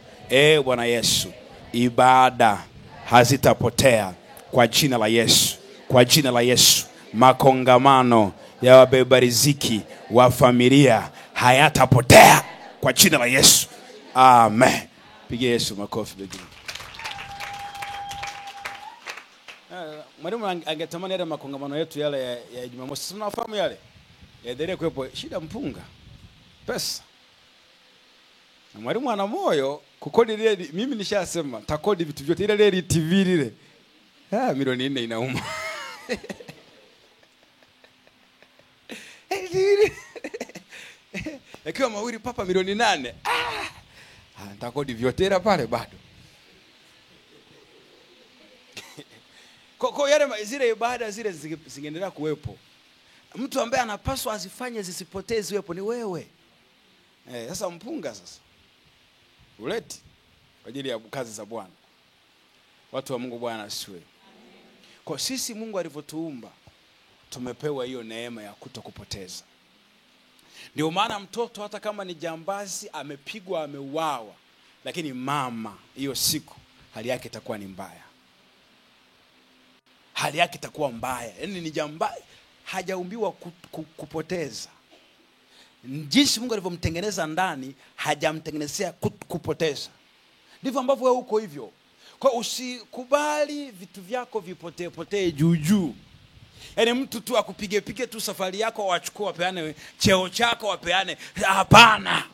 Bwana Yesu, ibada hazitapotea kwa jina la Yesu. Kwa jina la Yesu, makongamano ya wabeba riziki wa familia hayatapotea kwa jina la Yesu. Amen. Pigie Yesu makofi begini. Mwalimu angetamani yale makongamano yetu yale ya Jumamosi. Tunafahamu yale. Yaendelee kuwepo. Shida mpunga. Pesa. Na mwalimu ana moyo kukodi reli. Mimi nishasema takodi vitu vyote, ile reli TV ile milioni 4 inauma. Yakiwa mawili papa milioni 8. Takodi vyote ile pale bado. Kwa yale zile ibada zile zingeendelea kuwepo. Mtu ambaye anapaswa azifanye zisipotee ziwepo ni wewe. Sasa mpunga sasa uleti kwa ajili ya kazi za Bwana. Watu wa Mungu, Bwana asifiwe. Kwa sisi Mungu alivyotuumba tumepewa hiyo neema ya kutokupoteza. Ndio maana mtoto hata kama ni jambazi, amepigwa, ameuawa, lakini mama hiyo siku hali yake itakuwa ni mbaya. Hali yake itakuwa mbaya. Yaani ni jambazi, hajaumbiwa kupoteza. Jinsi Mungu alivyomtengeneza ndani, hajamtengenezea kupoteza. Ndivyo ambavyo wewe uko hivyo. Kwa usikubali vitu vyako vipotee juu. Yaani mtu tu akupige tu safari yako, wachukue wapeane cheo chako, wapeane. Hapana.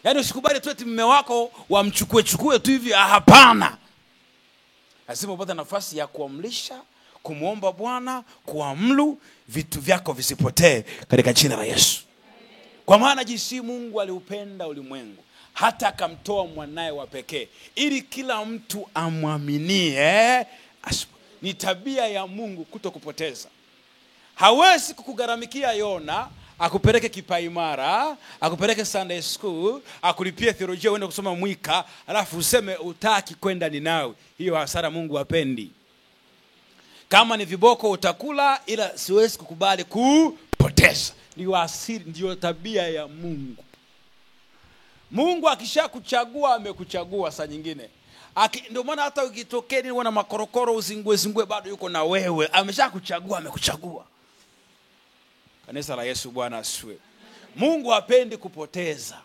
Yaani usikubali tu eti mume wako wamchukue tu hivi. Hapana. Lazima upate nafasi ya kuamlisha, kumuomba Bwana, kuamuru vitu vyako visipotee katika jina la Yesu. Kwa maana jinsi Mungu aliupenda ulimwengu hata akamtoa mwanae wa pekee ili kila mtu amwaminie. Ni tabia ya Mungu kutokupoteza. Hawezi kukugharamikia Yona, akupeleke Kipaimara, akupeleke Sunday school, akulipie theolojia uende kusoma Mwika, alafu useme utaki kwenda Ninawi. Hiyo hasara Mungu hapendi. Kama ni viboko utakula, ila siwezi kukubali kupoteza. Ndio asili, ndio tabia ya Mungu. Mungu akishakuchagua amekuchagua saa nyingine. Ndio maana hata ukitokea ni wana makorokoro uzingwe bado yuko na wewe. Ameshakuchagua, amekuchagua. Kanisa la Yesu, Bwana asifiwe. Mungu hapendi kupoteza.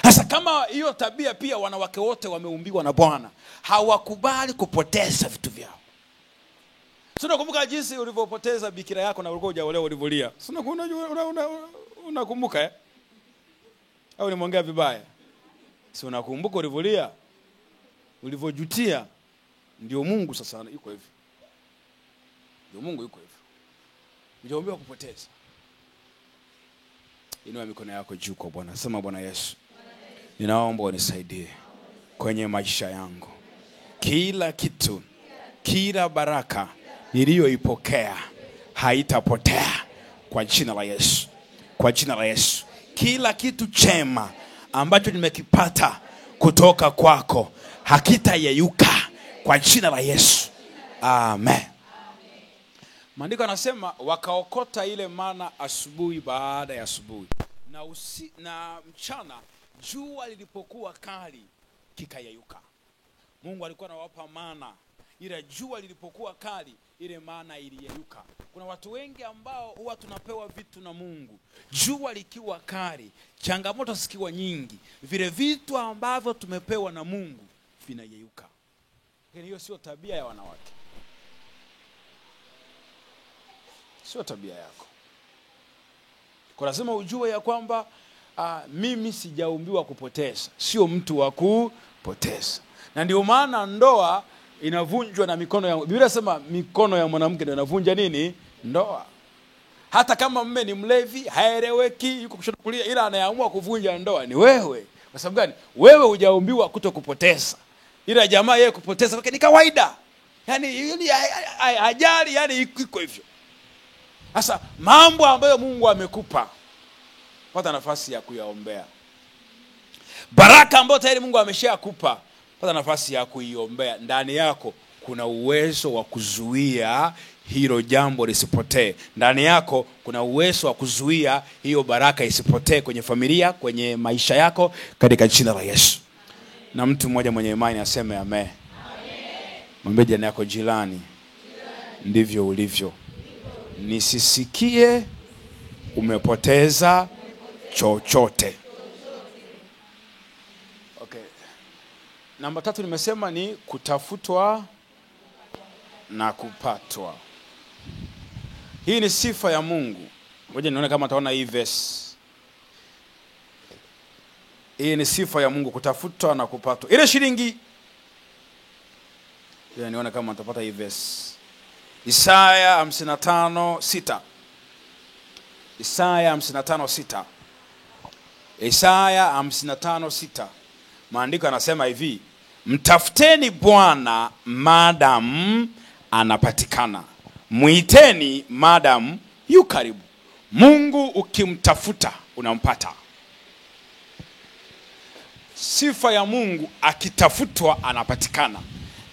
Sasa kama hiyo tabia pia wanawake wote wameumbiwa na Bwana, hawakubali kupoteza vitu vyao. Sina kumbuka jinsi ulivyopoteza bikira yako na ulikuwa hujaolewa ulivolia. Sina unakumbuka au nimeongea vibaya? Si unakumbuka ulivolia? Ulivyojutia? Ndio Mungu sasa yuko hivyo. Ndio Mungu yuko hivyo. Hujaombewa kupoteza. Inua mikono yako juu kwa Bwana. Sema, Bwana Yesu, ninaomba unisaidie kwenye maisha yangu. Kila kitu, kila baraka niliyoipokea haitapotea kwa jina la Yesu. Kwa jina la Yesu. Kila kitu chema ambacho nimekipata kutoka kwako hakitayeyuka kwa jina la Yesu. Amen. Maandiko yanasema wakaokota ile mana asubuhi baada ya asubuhi. Na mchana jua lilipokuwa kali kikayeyuka. Mungu alikuwa anawapa mana, ila jua lilipokuwa kali ile mana iliyeyuka. Kuna watu wengi ambao huwa tunapewa vitu na Mungu, jua likiwa kali, changamoto zikiwa nyingi, vile vitu ambavyo tumepewa na Mungu vinayeyuka. Lakini hiyo sio tabia ya wanawake. Sio tabia yako. Kwa lazima ujue ya kwamba mimi sijaumbiwa kupoteza, sio mtu wa kupoteza. Na ndio maana ndoa inavunjwa na mikono ya Biblia inasema mikono ya mwanamke ndio inavunja nini? Ndoa. Hata kama mume ni mlevi, haeleweki, yuko kushoto kulia, ila anayeamua kuvunja ndoa ni wewe. Kwa sababu gani? Wewe hujaumbiwa kutokupoteza. Ila jamaa yeye kupoteza ni kawaida. Yaani ajali, yani iko hivyo. Sasa mambo ambayo Mungu amekupa, pata nafasi ya kuyaombea. Baraka ambayo tayari Mungu ameshakupa, pata nafasi ya kuiombea. Ndani yako kuna uwezo wa kuzuia hilo jambo lisipotee. Ndani yako kuna uwezo wa kuzuia hiyo baraka isipotee kwenye familia, kwenye maisha yako, katika jina la Yesu. Na mtu mmoja mwenye imani aseme amen. Mwambie jirani yako, jirani, ndivyo ulivyo. Nisisikie umepoteza chochote. Okay. Namba 3 nimesema ni kutafutwa na kupatwa. Hii ni sifa ya Mungu. Ngoja nione kama utaona hii verse. Hii ni sifa ya Mungu, kutafutwa na kupatwa. Ile shilingi, ya nione kama nitapata hii verse. Isaya 55:6. Isaya 55:6. Isaya 55:6. Maandiko yanasema hivi: mtafuteni Bwana maadamu anapatikana, muiteni maadamu yu karibu. Mungu ukimtafuta unampata. Sifa ya Mungu, akitafutwa anapatikana.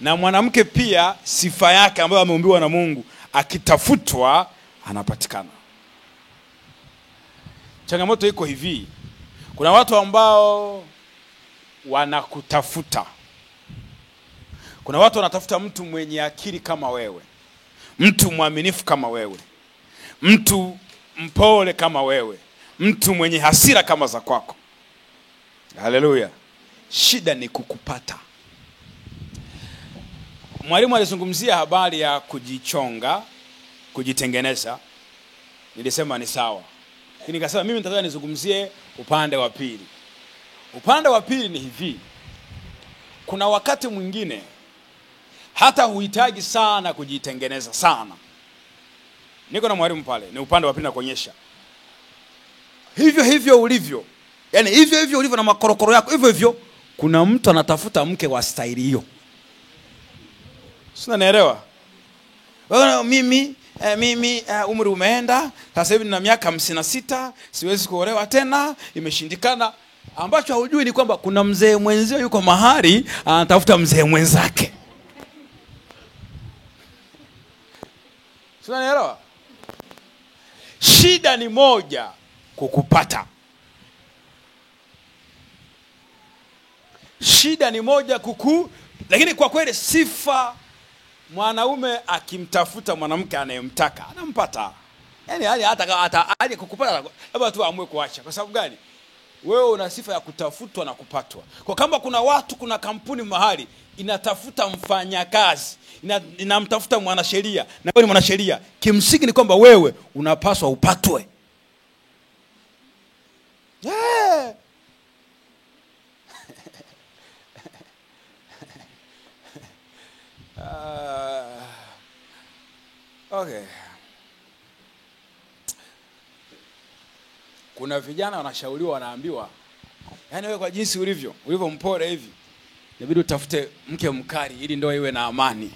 Na mwanamke pia sifa yake ambayo ameumbiwa na Mungu, akitafutwa anapatikana. Changamoto iko hivi: kuna watu ambao wanakutafuta. Kuna watu wanatafuta mtu mwenye akili kama wewe, mtu mwaminifu kama wewe, mtu mpole kama wewe, mtu mwenye hasira kama za kwako. Haleluya. Shida ni kukupata. Mwalimu alizungumzia habari ya kujichonga, kujitengeneza. Nilisema ni sawa, lakini nikasema mimi nitataka nizungumzie upande wa pili. Upande wa pili ni hivi: kuna wakati mwingine hata huhitaji sana kujitengeneza sana. Niko na mwalimu pale, ni upande wa pili na kuonyesha hivyo ulivyo. Yaani hivyo ulivyo na makorokoro yako hivyo kuna mtu anatafuta mke wa staili hiyo. Sina naelewa. Mimi umri umeenda, sasa hivi nina miaka 56, siwezi kuolewa tena, imeshindikana. Ambacho hujui ni kwamba kuna mzee mwenzio yuko mahali anatafuta mzee mwenzake. Sina naelewa. Shida ni moja, kukupata. Shida ni moja lakini kwa kweli sifa, mwanaume akimtafuta mwanamke anayemtaka anampata. Yaani hata aje kukupata, labda tu aamue kuacha. Kwa sababu gani? Wewe una sifa ya kutafutwa na kupatwa. Kwa kama kuna kampuni mahali inatafuta mfanyakazi, inamtafuta mwanasheria, na wewe ni mwanasheria, kimsingi ni kwamba wewe unapaswa upatwe. Yeah. Okay. Kuna vijana wanashauriwa, wanaambiwa, yaani wewe kwa jinsi ulivyo mpole hivi, inabidi utafute mke mkali ili ndoa iwe na amani.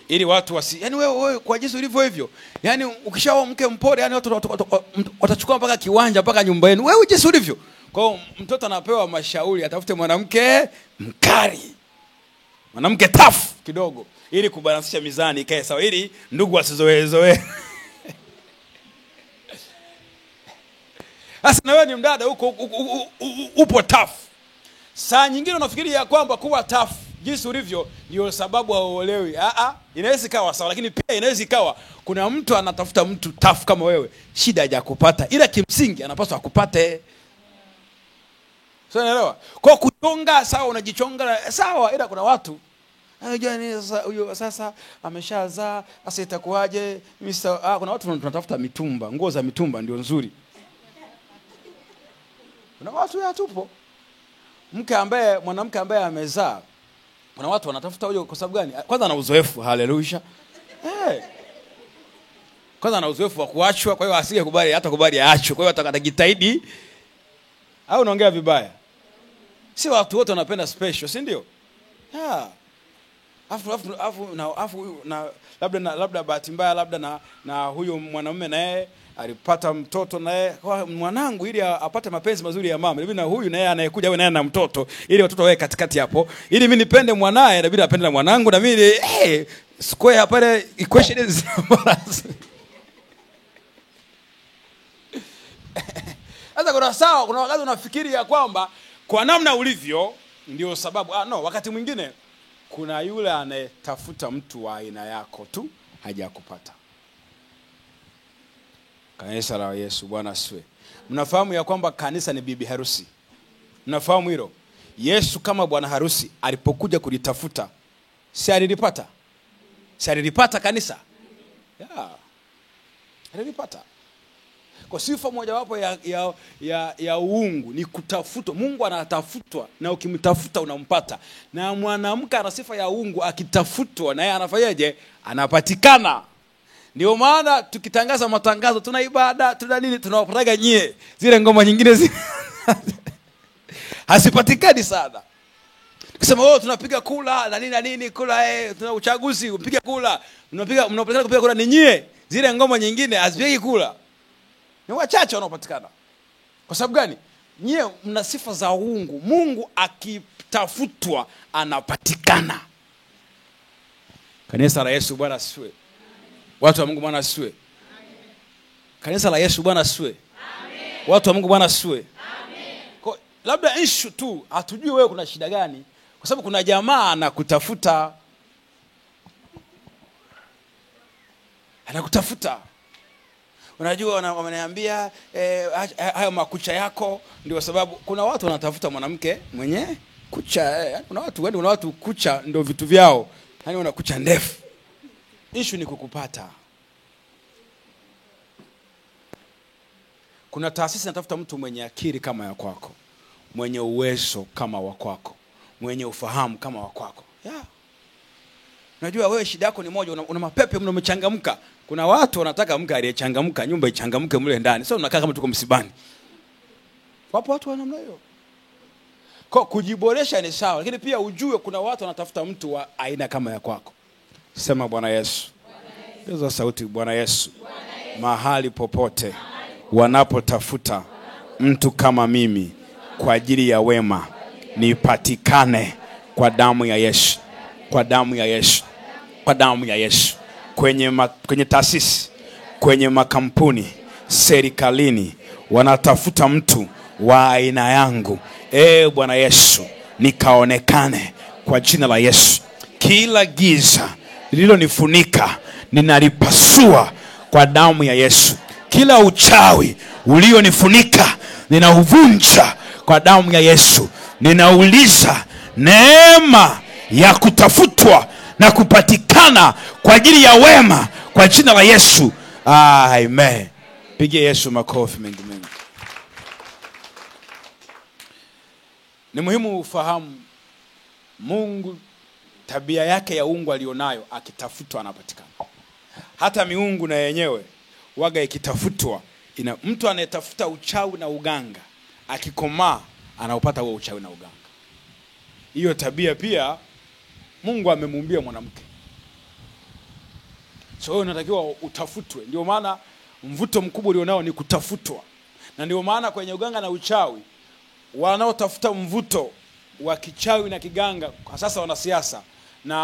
Ili watu yaani wewe kwa jinsi ulivyo hivyo, yaani ukishaoa mke mpole, yaani watu watachukua mpaka kiwanja, mpaka nyumba yenu, wewe jinsi ulivyo. Kwa hiyo mtoto anapewa mashauri atafute mwanamke mkali, mwanamke tough kidogo, ili kubalansisha mizani ikae sawa, ili ndugu wasizoezoe. Sasa na wewe ni mdada upo tough. Saa nyingine unafikiria kwamba kuwa tough jinsi ulivyo ndio sababu hauolewi. Inaweza ikawa sawa, lakini pia inaweza ikawa kuna mtu anatafuta mtu tough kama wewe, shida hajakupata, ila kimsingi anapaswa akupate. Sio, unaelewa? Kwa kuchonga sawa, unajichonga sawa, ila kuna watu anajua ni sasa huyo sasa ameshazaa, sasa itakuwaje? Kuna watu tunatafuta mitumba, nguo za mitumba ndio nzuri. Kuna watu tupo. Mwanamke ambaye amezaa, kuna watu wanatafuta huyo kwa sababu gani? Kwanza ana uzoefu, haleluya. Kwanza ana uzoefu wa kuachwa, kwa hiyo asingekubali hata kubali aachwe. Kwa hiyo atakajitahidi. Au unaongea vibaya? Si watu wote wanapenda special, si ndio? Labda bahati mbaya, labda na huyo mwanamume naye alipata mtoto naye, kwa mwanangu ili apate mapenzi mazuri ya mama, na huyu naye anayekuja wewe naye na mtoto, ili watoto wawe katikati hapo, ili mimi nipende mwanae na bila apende na mwanangu, na mimi square pale equation is balance. Sasa kuna wakati unafikiri ya kwamba kwa namna ulivyo ndio sababu. Wakati mwingine kuna yule anayetafuta mtu wa aina yako tu, hajakupata. Kanisa la Yesu, Bwana asifiwe. Mnafahamu ya kwamba kanisa ni bibi harusi? Mnafahamu hilo? Yesu kama bwana harusi alipokuja kulitafuta, si alilipata? Si alilipata kanisa? Alilipata. Kwa sifa mojawapo ya uungu ni kutafutwa. Mungu anatafutwa, na ukimtafuta unampata. Na mwanamke ana sifa ya uungu, akitafutwa naye anafanyaje? Anapatikana. Ndio maana tukitangaza matangazo, tuna ibada, tuna nini, tunawapataga nyie. Zile ngoma nyingine hasipatikani sana. Kusema tunapiga kula na nini kula, tuna uchaguzi, upiga kula, mnapatikana kupiga kula ni nyie. Zile ngoma nyingine hazipigi kula. Ni wachache wanaopatikana. Kwa sababu gani? Nyie mna sifa za uungu. Mungu akitafutwa anapatikana. Kanisa la Yesu Bwana asifiwe. Watu wa Mungu Bwana asifiwe. Kanisa la Yesu Bwana asifiwe. Watu wa Mungu Bwana asifiwe. Kwa labda issue tu, hatujui wewe kuna shida gani. Kwa sababu kuna jamaa anakutafuta. Anakutafuta. Unajua wameniambia hayo makucha yako ndio sababu. Kuna watu wanatafuta mwanamke mwenye kucha. Kuna watu kucha ndio vitu vyao. Yaani wana kucha ndefu. Issue ni kukupata. Kuna taasisi inatafuta mtu mwenye akili kama ya kwako, mwenye uwezo kama wa kwako, mwenye ufahamu kama wa kwako. Unajua wewe shida yako ni moja, una mapepe mno, umechangamka. Kuna watu wanataka mke aliyechangamka, nyumba ichangamke mle ndani. Sio unakaa kama tuko msibani. Wapo watu wa namna hiyo. Kwa kujiboresha ni sawa, lakini pia ujue kuna watu wanatafuta mtu wa aina kama ya kwako. Sema Bwana Yesu. Ongeza sauti, Bwana Yesu. Mahali popote wanapotafuta mtu kama mimi kwa ajili ya wema, nipatikane kwa damu ya Yesu. Kwa damu ya Yesu. Kwa damu ya Yesu. Kwenye taasisi, kwenye makampuni, serikalini, wanatafuta mtu wa aina yangu. Bwana Yesu, nikaonekane kwa jina la Yesu. Kila giza lililonifunika ninalipasua kwa damu ya Yesu. Kila uchawi ulionifunika ninauvunja kwa damu ya Yesu. Ninauliza neema ya kutafutwa na kupatikana kwa ajili ya wema kwa jina la Yesu. Amen. Pigie Yesu makofi mengi mengi. Ni muhimu ufahamu Mungu tabia yake ya uungu alionayo, akitafutwa anapatikana. Hata miungu na yenyewe waga ikitafutwa, mtu anayetafuta uchawi na uganga akikomaa anaupata huo uchawi na uganga. Hiyo tabia pia Mungu amemuumbia mwanamke. So wewe unatakiwa utafutwe. Ndio maana mvuto mkubwa ulionao ni kutafutwa. Na ndio maana kwenye uganga na uchawi wanaotafuta mvuto wa kichawi na kiganga, kwa sasa wanasiasa na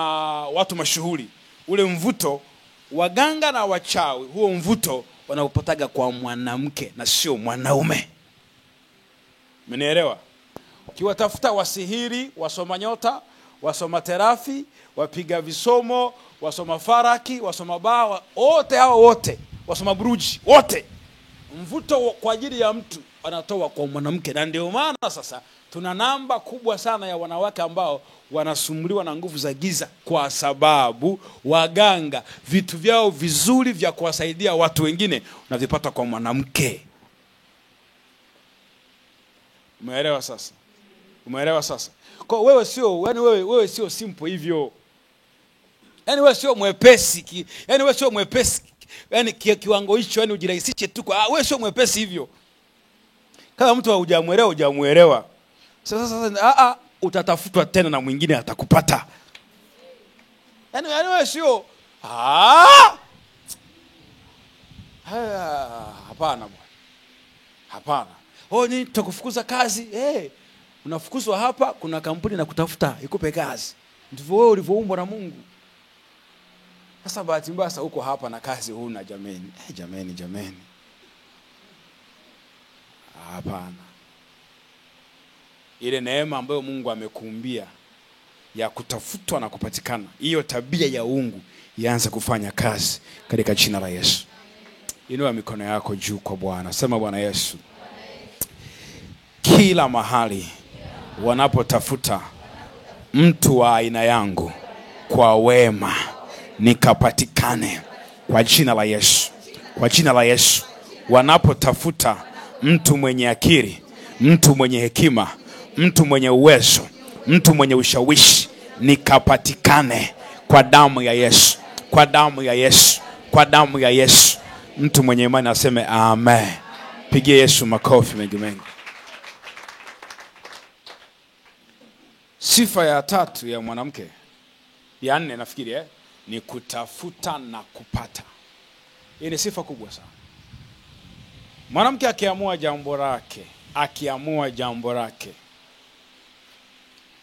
watu mashuhuri, ule mvuto waganga na wachawi, huo mvuto wanaupataga kwa mwanamke na sio mwanaume. Mmenielewa? Ukiwatafuta wasihiri, wasoma nyota, wasoma terafi, wapiga visomo, wasoma faraki, wasoma bawa, wote wasoma buruji, wote mvuto kwa ajili ya mtu anatoa kwa mwanamke. Na ndio maana sasa tuna namba kubwa sana ya wanawake ambao wanasumbuliwa na nguvu za giza, kwa sababu waganga vitu vyao vizuri vya kuwasaidia watu wengine unavipata kwa mwanamke. Umeelewa sasa? Umeelewa sasa? Kwa wewe sio, yani wewe sio simple hivyo. Yani wewe sio mwepesi, yani wewe sio mwepesi. Yani kiwango hicho, yani ujirahisishe tu kwa wewe sio mwepesi hivyo. Kama mtu hujamuelewa. Sasa utatafutwa tena na mwingine atakupata. Yani wewe sio hapana bwana. Hapana. Ni tutakufukuza kazi. Unafukuzwa hapa, kuna kampuni na kutafuta ikupe kazi. Ndivyo wewe ulivyoumbwa na Mungu. Sasa bahati mbaya sasa uko hapa na kazi huna, jameni. Jameni. Hapana. Ile neema ambayo Mungu amekuumbia ya kutafutwa na kupatikana, hiyo tabia ya uungu ianze kufanya kazi katika jina la Yesu. Inua mikono yako juu kwa Bwana. Sema Bwana Yesu, kila mahali wanapotafuta mtu wa aina yangu kwa wema, nikapatikane kwa jina la Yesu. Kwa jina la Yesu. wanapotafuta mtu mwenye akili, mtu mwenye hekima, mtu mwenye uwezo, mtu mwenye ushawishi, nikapatikane kwa damu ya Yesu, kwa damu ya Yesu, kwa damu ya Yesu. Mtu mwenye imani aseme amen. Pigie Yesu makofi mengi mengi. Sifa ya tatu ya mwanamke, ya nne nafikiri, ni kutafuta na kupata. Hii ni sifa kubwa sana. Mwanamke akiamua jambo lake,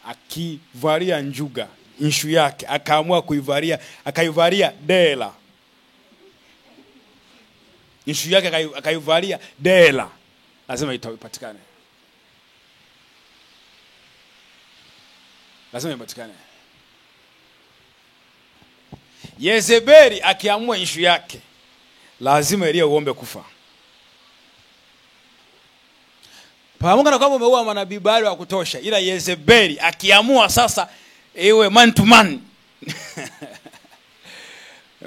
akivalia njuga, inshu yake, akaamua kuivalia, akaivalia dela. Inshu yake akaivalia dela, lazima itapatikane. Lazima ipatikane. Yezebeli akiamua inshu yake, lazima Elia uombe kufa. Pamoja na kwamba umeua manabii bali wa kutosha, ila Yezebeli akiamua sasa iwe man to man.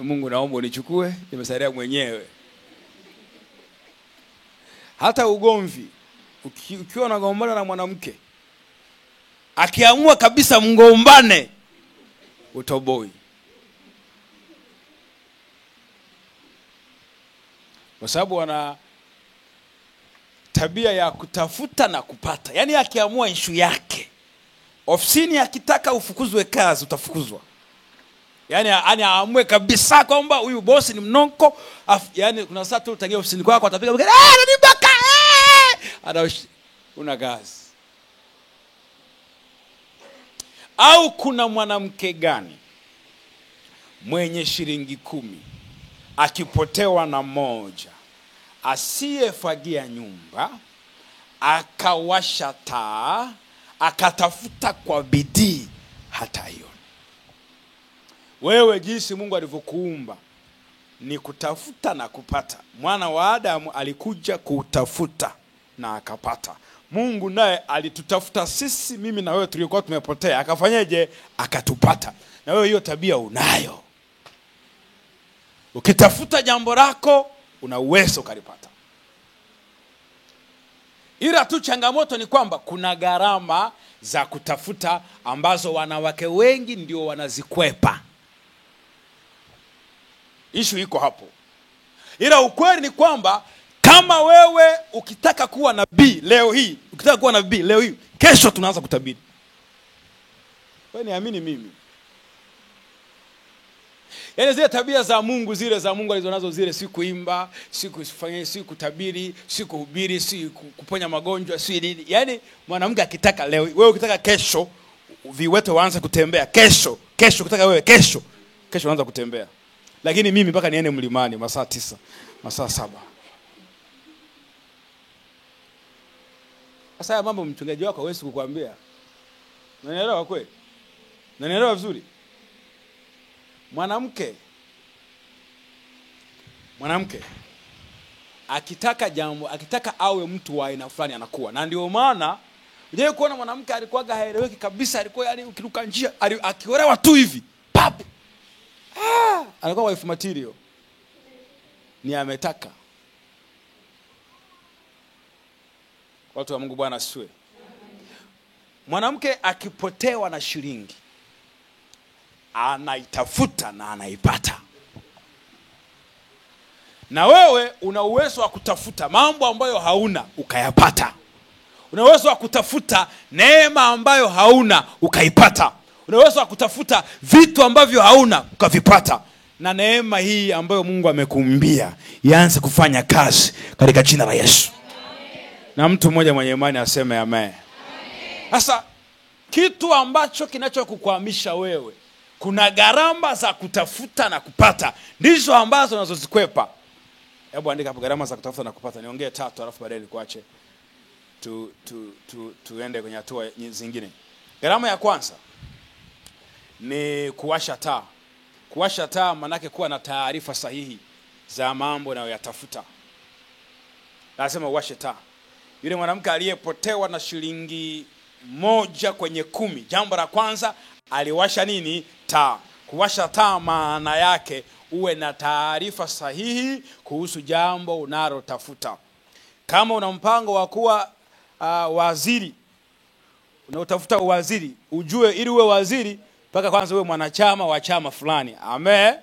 Mungu naomba unichukue, nimesalia mwenyewe. Hata ugomvi, ukiwa unagombana na mwanamke, akiamua kabisa mgombane, utoboi. Kwa sababu wana tabia ya kutafuta na kupata. Yaani akiamua issue yake, ofisini akitaka ufukuzwe kazi, utafukuzwa. Yaani aamue kabisa kwamba huyu boss ni mnonko. Yaani kuna saa tu utaingia ofisini kwako, atapiga nibaka. Una kazi. Au kuna mwanamke gani mwenye shilingi 10 akipotewa na moja, asiyefagia nyumba, akawasha taa, akatafuta kwa bidii hata hiyo? Wewe jinsi Mungu alivyokuumba ni kutafuta na kupata. Mwana wa Adamu alikuja kutafuta na akapata. Mungu naye alitutafuta sisi, mimi na wewe tuliokuwa tumepotea, akafanyaje? Akatupata. Na wewe hiyo tabia unayo. Ukitafuta jambo lako, una uwezo ukalipata. Ila tu changamoto ni kwamba kuna gharama za kutafuta ambazo wanawake wengi ndio wanazikwepa. Issue iko hapo. Ila ukweli ni kwamba kama wewe ukitaka kuwa nabii leo hii, kesho tunaanza kutabiri. Wewe niamini mimi. Yaani zile tabia za Mungu, zile za Mungu alizonazo, zile si kuimba, si kufanya, si kutabiri, si kuhubiri, si kuponya magonjwa, si nini. Yaani mwanamke akitaka leo, wewe ukitaka kesho viwete waanze kutembea, kesho ukitaka wewe kesho unaanza kutembea. Lakini mimi mpaka niende mlimani masaa 9, masaa 7. Sasa haya mambo mchungaji wako hawezi kukuambia. Unanielewa kweli? Unanielewa vizuri? Mwanamke akitaka awe mtu wa aina fulani anakuwa. Na ndio maana unajua kuona mwanamke alikuwa haeleweki kabisa, alikuwa yani ukiruka njia, akiolewa tu hivi, pap. Alikuwa wife material. Ni ametaka. Watu wa Mungu Bwana asifiwe. Mwanamke akipotewa na shilingi, anaitafuta na anaipata. Na wewe una uwezo wa kutafuta mambo ambayo hauna ukayapata. Una uwezo wa kutafuta neema ambayo hauna ukaipata. Una uwezo wa kutafuta vitu ambavyo hauna ukavipata. Na neema hii ambayo Mungu amekuumbia ianze kufanya kazi katika jina la Yesu. Na mtu mmoja mwenye imani aseme amen. Sasa kitu ambacho kinachokukwamisha wewe, kuna gharama za kutafuta na kupata, ndizo ambazo unazozikwepa. Hebu andika hapo gharama za kutafuta na kupata. Niongee 3 alafu baadaye nikuache tuende kwenye hatua zingine. Gharama ya kwanza ni kuwasha taa. Kuwasha taa maana yake kuwa na taarifa sahihi za mambo unayoyatafuta. Lazima uwashe taa. Yule mwanamke aliyepotewa na shilingi 1 kwenye 10, jambo la kwanza aliwasha nini? Taa. Kuwasha taa maana yake uwe na taarifa sahihi kuhusu jambo unalotafuta. Kama una mpango wa kuwa waziri, unaotafuta uwaziri, ujue ili uwe waziri mpaka kwanza uwe mwanachama wa chama fulani. Amen.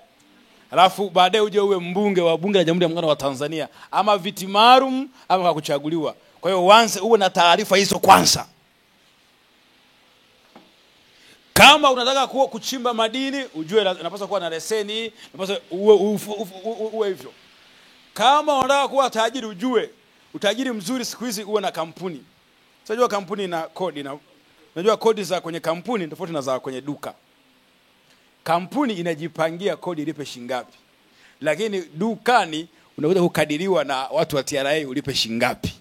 Alafu baadaye uje uwe mbunge wa bunge la Jamhuri ya Muungano wa Tanzania, ama viti maalum ama kwa kuchaguliwa. Kwa hiyo uwe na taarifa hizo kwanza. Kama unataka kuchimba madini, ujue unapaswa kuwa na leseni, unapaswa uwe hivyo. Kama unataka kuwa tajiri, ujue utajiri mzuri siku hizi uwe na kampuni. Unajua kampuni ina kodi, na unajua kodi za kwenye kampuni tofauti na za kwenye duka. Kampuni inajipangia kodi ilipe shingapi, lakini dukani unakuja kukadiriwa na watu wa TRA ulipe shingapi.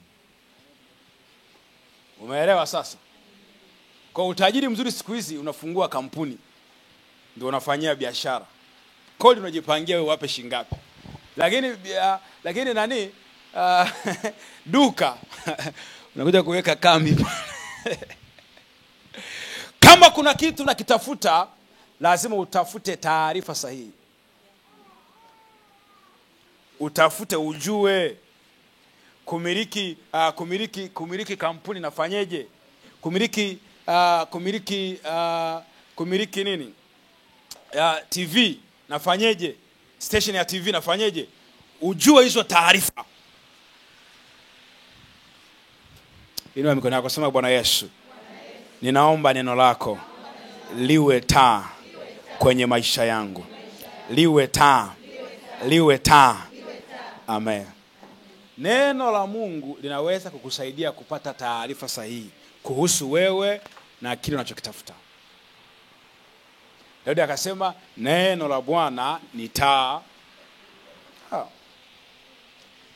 Umeelewa sasa? Kwa utajiri mzuri siku hizi unafungua kampuni, ndio unafanyia biashara. Kodi unajipangia wewe wape shingapi. Lakini nani duka unakuja kuweka kambi. Kama kuna kitu unakitafuta, lazima utafute taarifa sahihi. Utafute ujue kumiliki kampuni nafanyeje? Kumiliki nini? TV nafanyeje? Station ya TV nafanyeje? Ujue hizo taarifa. Inua mikono yako, sema Bwana Yesu, ninaomba neno lako liwe taa kwenye maisha yangu. Liwe taa. Amen. Neno la Mungu linaweza kukusaidia kupata taarifa sahihi kuhusu wewe na kile unachokitafuta. Daudi akasema neno la Bwana ni taa.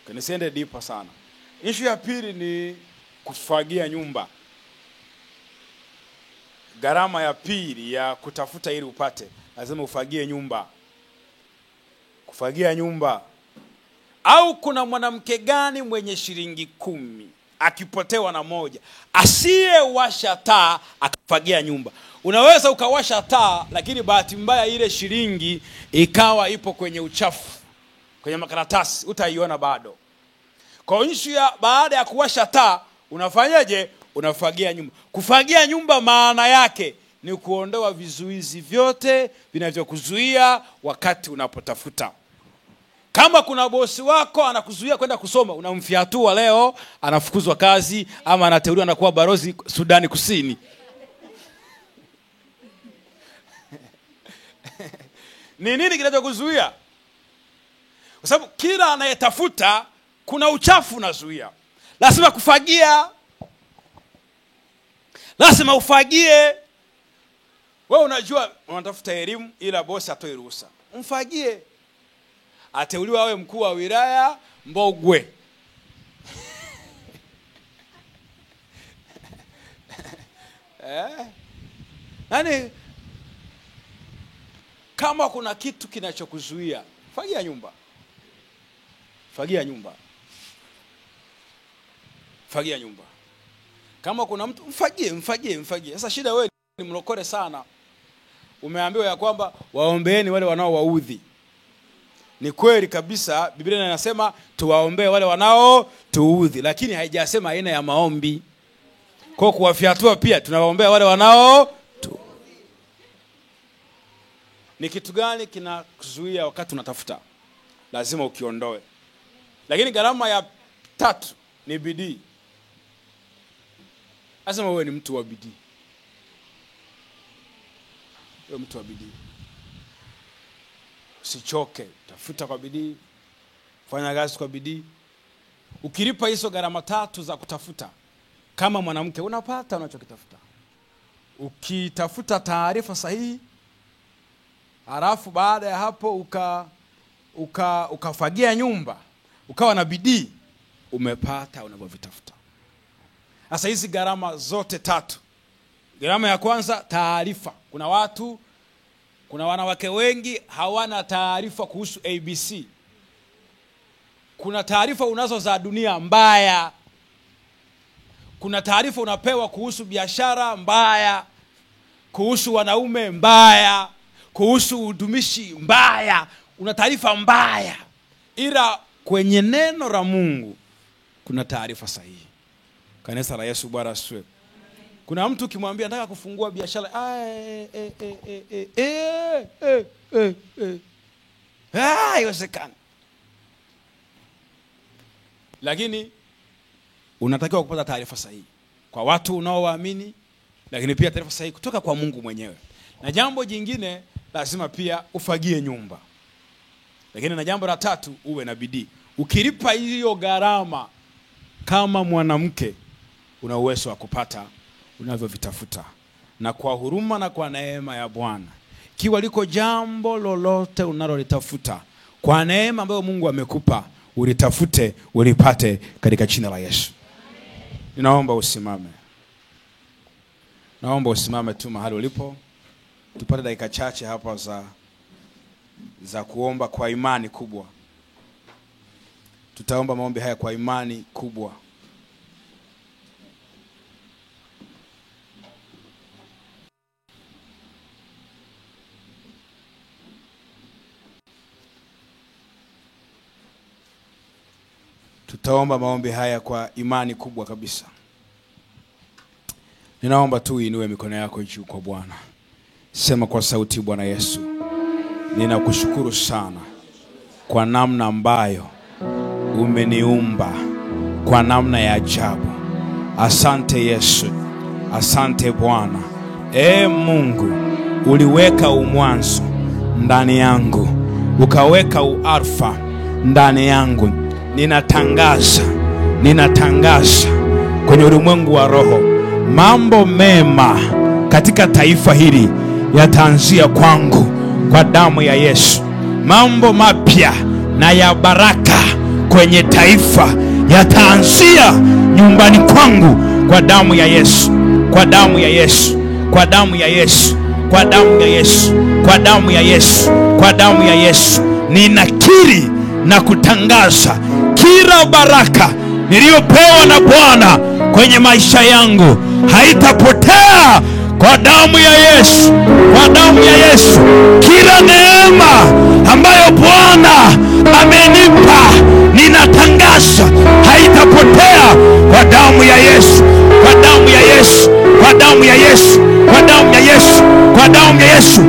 Kanisiende deeper sana. Issue ya pili ni kufagia nyumba. Gharama ya pili ya kutafuta ili upate, lazima ufagie nyumba. Kufagia nyumba. Au kuna mwanamke gani mwenye shilingi 10 akipotewa na moja, asiyewasha taa akafagia nyumba? Unaweza ukawasha taa, lakini bahati mbaya ile shilingi ikawa ipo kwenye uchafu, kwenye makaratasi, utaiona bado. Kwa hiyo baada ya kuwasha taa unafanyaje? Unafagia nyumba. Kufagia nyumba maana yake ni kuondoa vizuizi vyote vinavyokuzuia wakati unapotafuta. Kama kuna bosi wako anakuzuia kwenda kusoma, unamfiatua leo, anafukuzwa kazi ama anateuliwa na kuwa balozi Sudani Kusini. Ni nini kinachokuzuia? Kwa sababu kila anayetafuta kuna uchafu unazuia. Lazima kufagia. Lazima ufagie. Wewe unajua unatafuta elimu ila bosi atoe ruhusa. Mfagie. Ateuliwa awe mkuu wa wilaya Mbogwe. Nani? Kama kuna kitu kinachokuzuia, fagia nyumba. Fagia nyumba. Fagia nyumba. Kama kuna mtu mfagie. Sasa shida wewe ni mlokole sana. Umeambiwa ya kwamba waombeeni wale wanaowaudhi. Ni kweli kabisa, Biblia inasema tuwaombee wale wanao tuudhi, lakini haijasema aina ya maombi. Kwa kuwafiatua pia tunawaombea wale wanao Ni kitu gani kinakuzuia wakati unatafuta? Lazima ukiondoe. Lakini gharama ya 3 ni bidii. Lazima wewe ni mtu wa bidii. Wewe mtu wa bidii. Usichoke, tafuta kwa bidii, fanya kazi kwa bidii. Ukilipa hizo gharama 3 za kutafuta, kama mwanamke unapata unachokitafuta. Ukitafuta taarifa sahihi, halafu baada ya hapo ukafagia nyumba, ukawa na bidii, umepata unavyovitafuta. Sasa hizi gharama zote 3. Gharama ya kwanza, taarifa. Kuna wanawake wengi hawana taarifa kuhusu ABC. Kuna taarifa unazo za dunia mbaya. Kuna taarifa unapewa kuhusu biashara mbaya, kuhusu wanaume mbaya, kuhusu utumishi mbaya. una taarifa mbaya, ila kwenye neno la Mungu kuna taarifa sahihi. Kanisa la Yesu Bwana asifiwe. Kuna mtu ukimwambia nataka kufungua biashara, haiwezekani. Lakini unatakiwa kupata taarifa sahihi kwa watu unaowaamini, lakini pia taarifa sahihi kutoka kwa Mungu mwenyewe. Na jambo jingine, lazima pia ufagie nyumba. Lakini na jambo la tatu, uwe na bidii. Ukilipa hiyo gharama kama mwanamke, una uwezo wa kupata unavyovitafuta. Na kwa huruma na kwa neema ya Bwana, kiwa liko jambo lolote unalolitafuta, kwa neema ambayo Mungu amekupa, ulitafute, ulipate katika jina la Yesu. Ninaomba usimame. Naomba usimame tu mahali ulipo. Tupate dakika chache hapa za kuomba kwa imani kubwa. Tutaomba maombi haya kwa imani kubwa. Tutaomba maombi haya kwa imani kubwa kabisa. Ninaomba tu inue mikono yako juu kwa Bwana. Sema kwa sauti, Bwana Yesu, ninakushukuru sana kwa namna ambayo umeniumba kwa namna ya ajabu. Asante Yesu. Asante Bwana. Mungu, uliweka umwanzo ndani yangu, ukaweka ualfa ndani yangu. Ninatangaza kwenye ulimwengu wa roho, mambo mema katika taifa hili yataanzia kwangu kwa damu ya Yesu. Mambo mapya na ya baraka kwenye taifa yataanzia nyumbani kwangu kwa damu ya Yesu. Kwa damu ya Yesu. Kwa damu ya Yesu. Kwa damu ya Yesu. Kwa damu ya Yesu. Kwa damu ya Yesu. Ninakiri na kutangaza kila baraka niliyopewa na Bwana kwenye maisha yangu haitapotea kwa damu ya Yesu. Kwa damu ya Yesu. Kila neema ambayo Bwana amenipa, ninatangaza haitapotea kwa damu ya Yesu. Kwa damu ya Yesu. Kwa damu ya Yesu. Kwa damu ya Yesu. Kwa damu ya Yesu.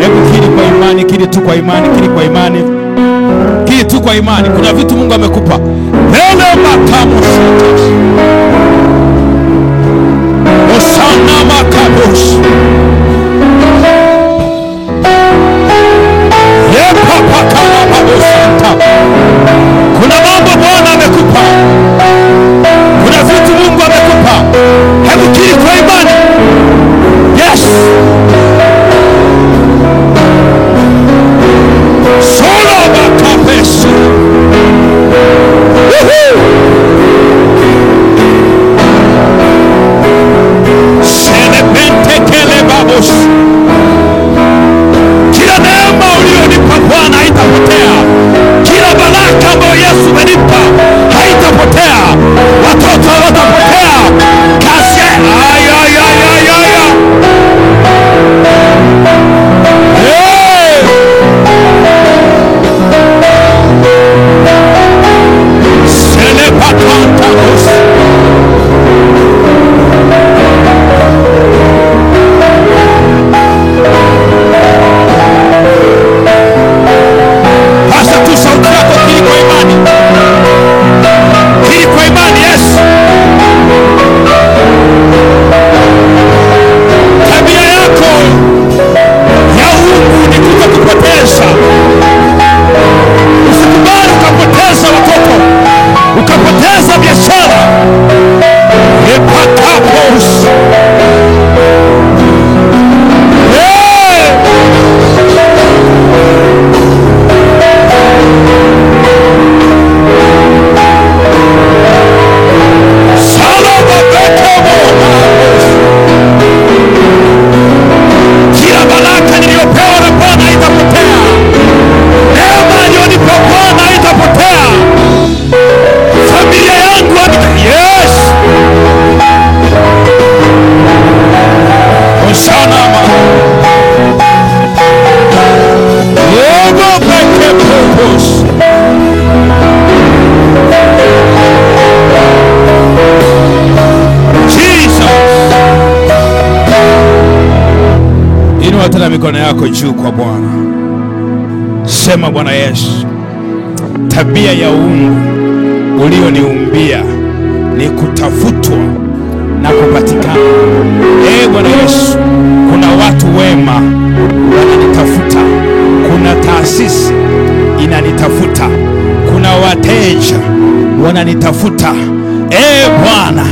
Hebu kiri kwa imani, kiri tu kwa imani, kiri kwa imani. Kiri tu kwa imani. Kuna vitu Mungu amekupa. Hele makamu sata. Osana makabos. Ye papa kama mabosanta. Kuna mambo Bwana amekupa. Kuna vitu Mungu amekupa. Hebu kiri kwa imani. Yes. Solo makapesi. Celebente que le Weka mikono yako juu kwa Bwana. Sema, Bwana Yesu, tabia ya uungu ulioniumbia ni kutafutwa na kupatikana. Bwana Yesu, kuna watu wema wananitafuta, kuna taasisi inanitafuta, kuna wateja wananitafuta, Bwana,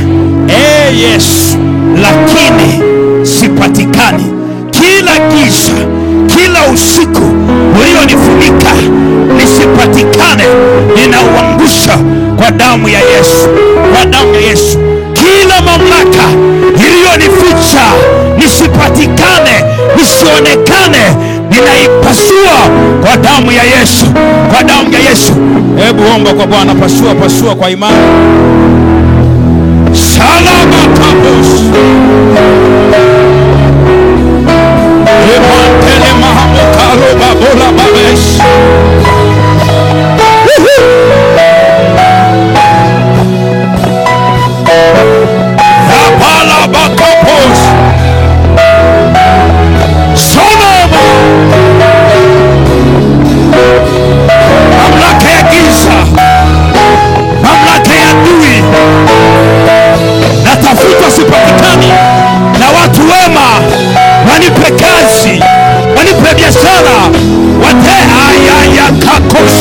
Yesu, lakini sipatikani. Kila giza, kila usiku ulionifunika nisipatikane, ninauangusha kwa damu ya Yesu, kwa damu ya Yesu. Kila mamlaka iliyonificha nisipatikane, nisionekane, ninaipasua kwa damu ya Yesu, kwa damu ya Yesu. Hebu omba kwa Bwana, pasua kwa imani. Salama kabos. Ebantele mahamukalo babola babes. Rapala bakapos. Sonoma. Mamlaka ya giza, mamlaka ya adui, natafuta sipatikani, na watu wema wanipe kazi, wanipe biashara, ya kakos.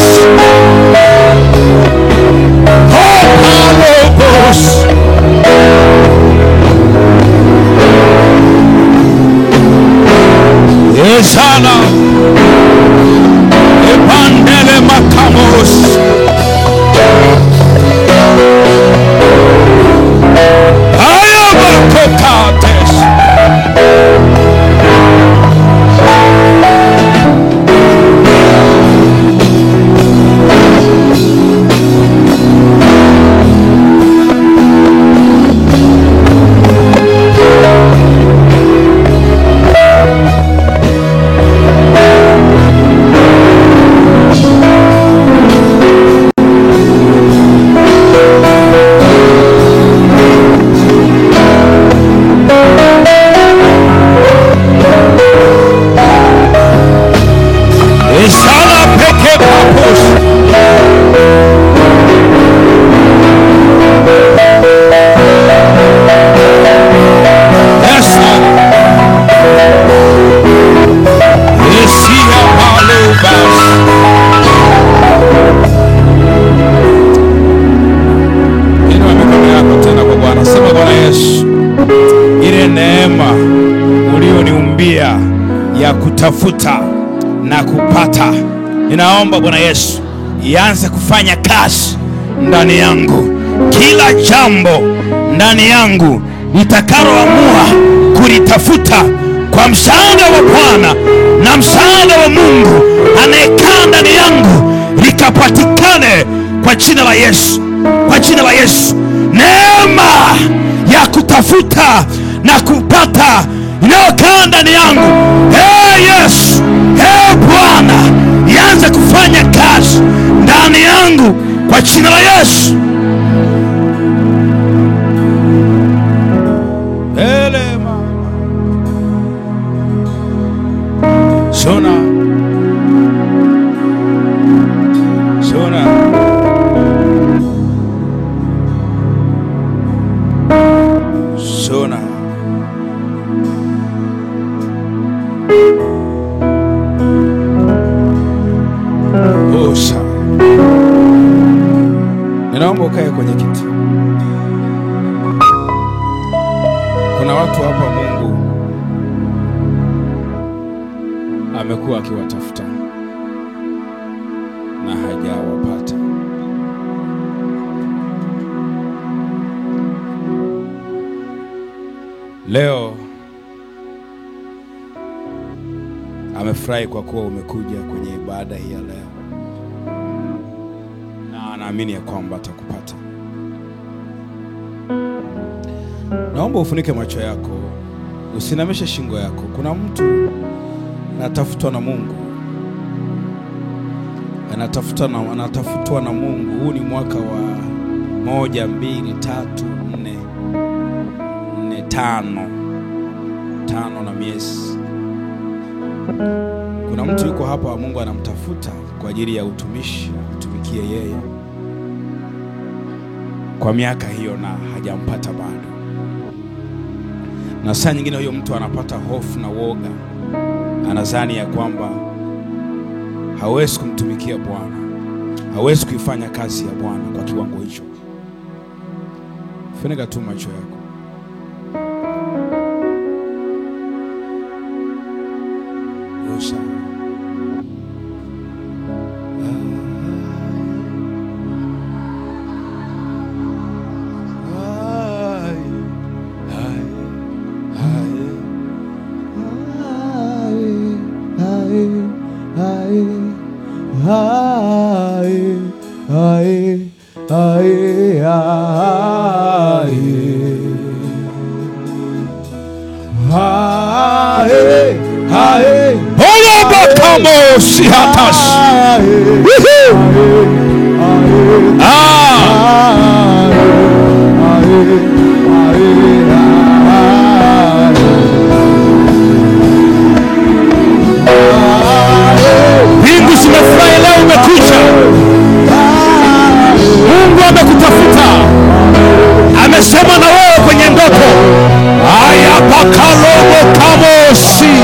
Palobos. Esana epandele makamos. Ayabakokates. Ya kutafuta na kupata, ninaomba Bwana Yesu ianze kufanya kazi ndani yangu. Kila jambo ndani yangu nitakaloamua kulitafuta kwa msaada wa Bwana na msaada wa Mungu anayekaa ndani yangu likapatikane kwa jina la Yesu, kwa jina la Yesu. Neema ya kutafuta na kupata inayokaa ndani yangu, Yesu, Bwana, ianze kufanya kazi ndani yangu kwa jina la Yesu. Elema Sona Osha. Ninaomba ukae kwenye kiti. Kuna watu hapa Mungu amekuwa akiwatafuta na hajawapata. Leo amefurahi kwa kuwa umekuja kwenye ibada hii ya leo, na anaamini ya kwamba atakupata. Naomba ufunike macho yako, usinamishe shingo yako. Kuna mtu anatafutwa na Mungu, anatafutwa na Mungu. Huu ni mwaka wa 1, 2, 3, 4, 5 na miezi. Kuna mtu yuko hapa wa Mungu anamtafuta kwa ajili ya utumishi, amtumikie yeye kwa miaka hiyo na hajampata bado. Na saa nyingine huyo mtu anapata hofu na woga, anadhani ya kwamba hawezi kumtumikia Bwana, hawezi kuifanya kazi ya Bwana kwa kiwango hicho. Funika tu macho yako. Osa. Mbingu zimefurahi leo umekuja. Mungu amekutafuta, amesema na wewe kwenye ndoto. Aya pakalobo kamosi.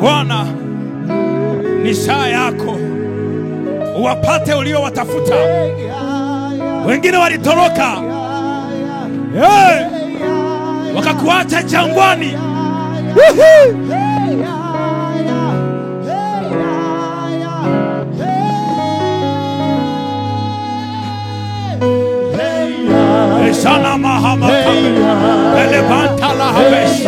Bwana, ni saa yako uwapate ulio watafuta. Wengine walitoroka, wakakuacha jangwani. Sana mahama elevanta la habesh.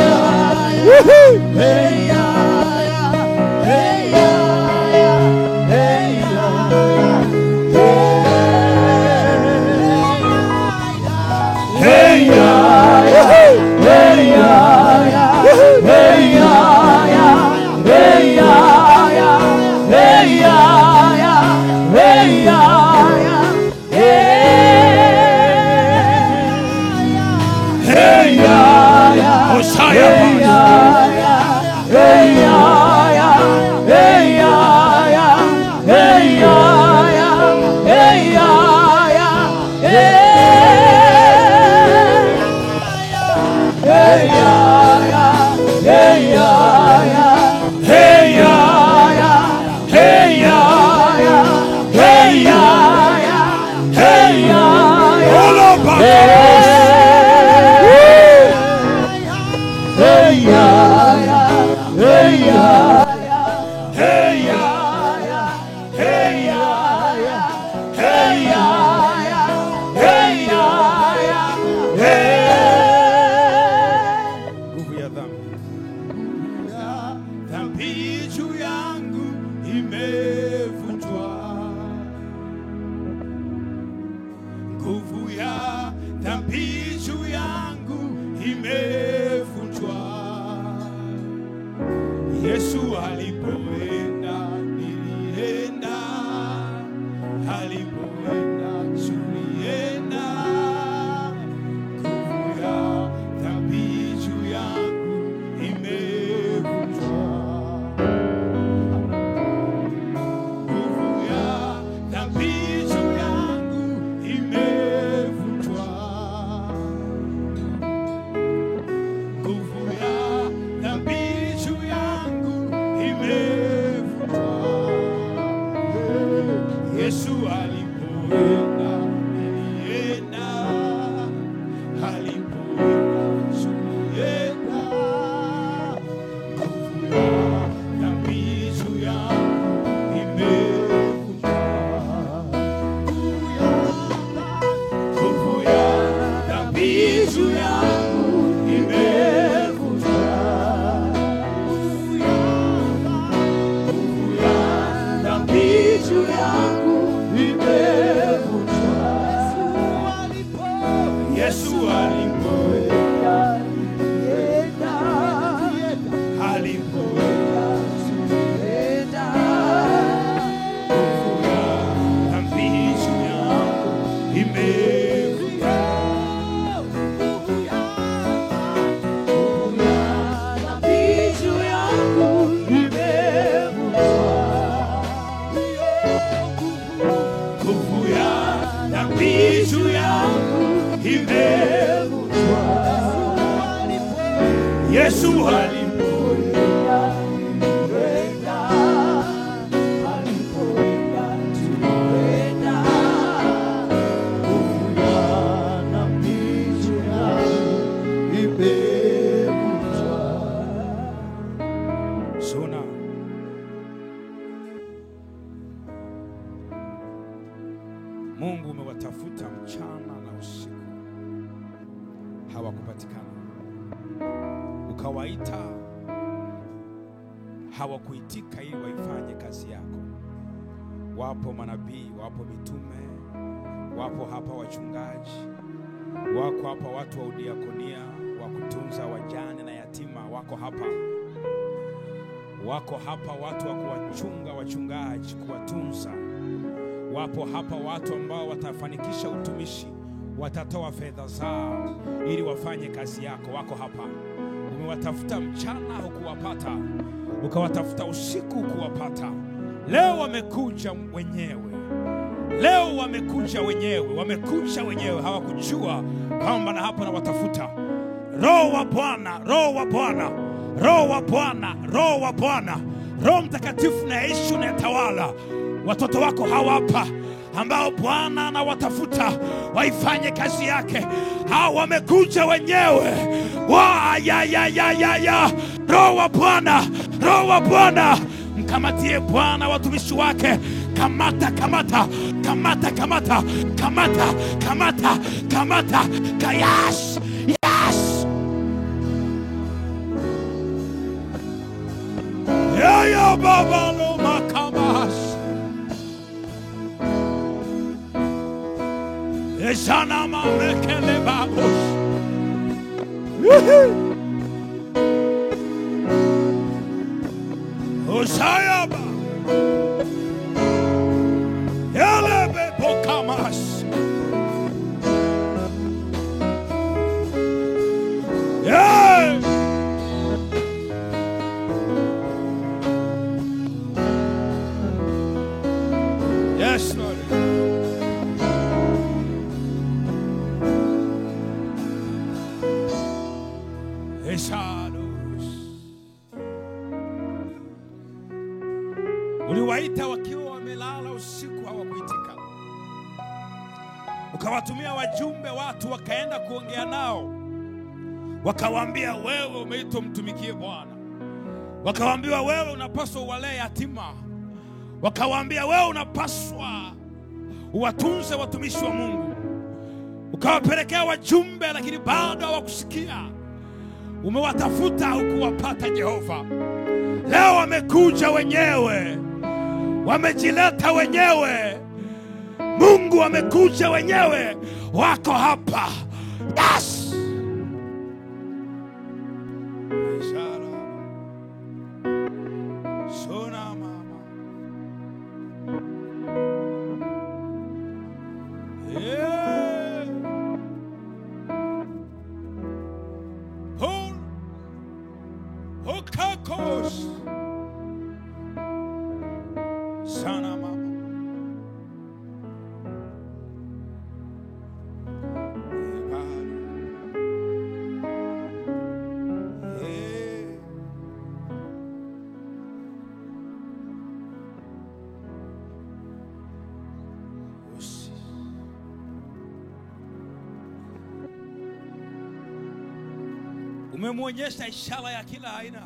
alipoenda nilienda, alipoenda tulienda. Nguvu ya dhambi juu yangu imevunjwa. Nguvu ya dhambi juu yangu imevunjwa. Nguvu ya dhambi juu yangu imevunjwa. Yesu alipoenda nilienda, alipoenda tulienda. Nguvu ya dhambi juu yangu imevunjwa. Nguvu ya dhambi juu yangu imevunjwa. Nguvu ya dhambi juu yangu imevunjwa. Yesu alipoenda alipoenda tulienda. Nguvu ya dhambi juu yangu imevunjwa. Nguvu ya dhambi juu yangu imevunjwa. Nguvu ya dhambi juu yangu imevunjwa. Yesu alipoenda tulienda. Nguvu ya dhambi juu yangu imevunjwa. Sona Mungu umewatafuta mchana na usiku, hawakupatikana. Ukawaita, hawakuitika ili waifanye kazi yako. Wapo manabii, wapo mitume, wapo hapa wachungaji, wako hapa watu wa udiakonia, wa kutunza wajane na yatima, wako hapa. Wako hapa watu wa kuwachunga wachungaji, kuwatunza. Wapo hapa watu ambao watafanikisha utumishi, watatoa fedha zao ili wafanye kazi yako. Wako hapa. Umewatafuta mchana hukuwapata, ukawatafuta usiku hukuwapata. Leo wamekuja wenyewe. Leo wamekuja wenyewe. Wamekuja wenyewe, hawakujua kwamba na hapa na watafuta. Roho wa Bwana, Roho wa Bwana, Roho wa Bwana, Roho wa Bwana, Roho Mtakatifu na yaishi na tawala. Watoto wako hawapa ambao Bwana anawatafuta waifanye kazi yake. Hao wamekuja wenyewe. Roho wa Bwana, Roho wa Bwana, mkamatie Bwana watumishi wake. Kamata, kamata, kamata, kamata, kamata, kamata, kamata, kayash, yes. Ya baba lo makabash. Esana mamekele babos. Osayaba. Elebe pokamas. Yeah. Yes, Lord. Uliwaita wakiwa wamelala usiku, hawakuitika. Ukawatumia wajumbe, watu wakaenda kuongea nao. Wakawaambia wewe umeitwa mtumikie Bwana. Wakawaambia wewe unapaswa uwalee yatima. Wakawaambia wewe unapaswa uwatunze watumishi wa Mungu. Ukawapelekea wajumbe, lakini bado hawakusikia. Umewatafuta hukuwapata Jehova. Leo wamekuja wenyewe, wamejileta wenyewe. Mungu wamekuja wenyewe, wako hapa. Yes. Sona mama. Yeah. Hokakos. Sana mama. Umemwonyesha ishara ya kila aina.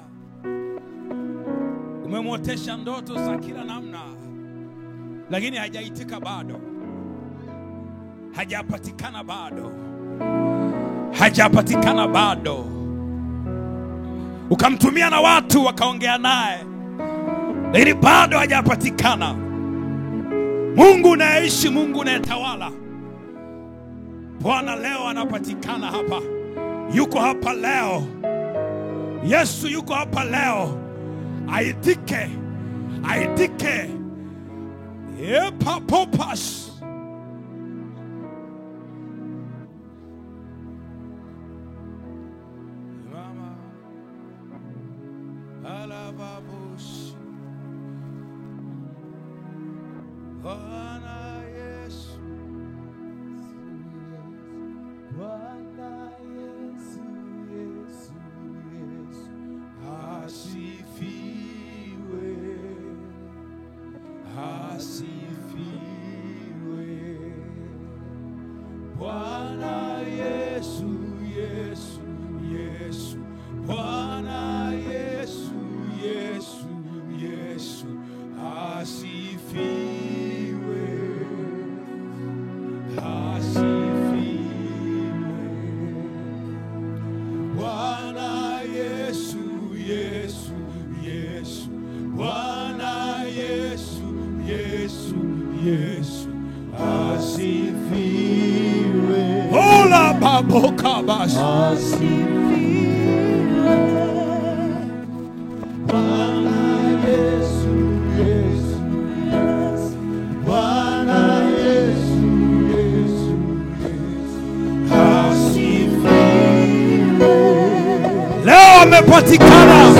Umemwotesha ndoto za kila namna. Lakini hajaitika bado. Hajapatikana bado. Hajapatikana bado. Ukamtumia na watu wakaongea naye. Lakini bado hajapatikana. Mungu unaishi, Mungu unayetawala. Bwana leo anapatikana hapa. Yuko hapa leo. Yesu yuko hapa leo. Aitike. Aitike. Epa popas. Mama. Alababos. Bwana Yesu. Bwana Yesu, Yesu, Yesu. Asifiwe. Asifiwe. Bwana Yesu, Yesu, Yesu. Bwana Yesu, Yesu, Yesu. Asifiwe. Asifiwe. Bwana Yesu, Yesu, Yesu. Bwana Yesu, Yesu, Yesu. Asifiwe. Ola baboka bas. Asifiwe. Bwana Yesu, Yesu, Yesu. Bwana Yesu, Yesu, Yesu. Asifiwe. Leo amepatikana.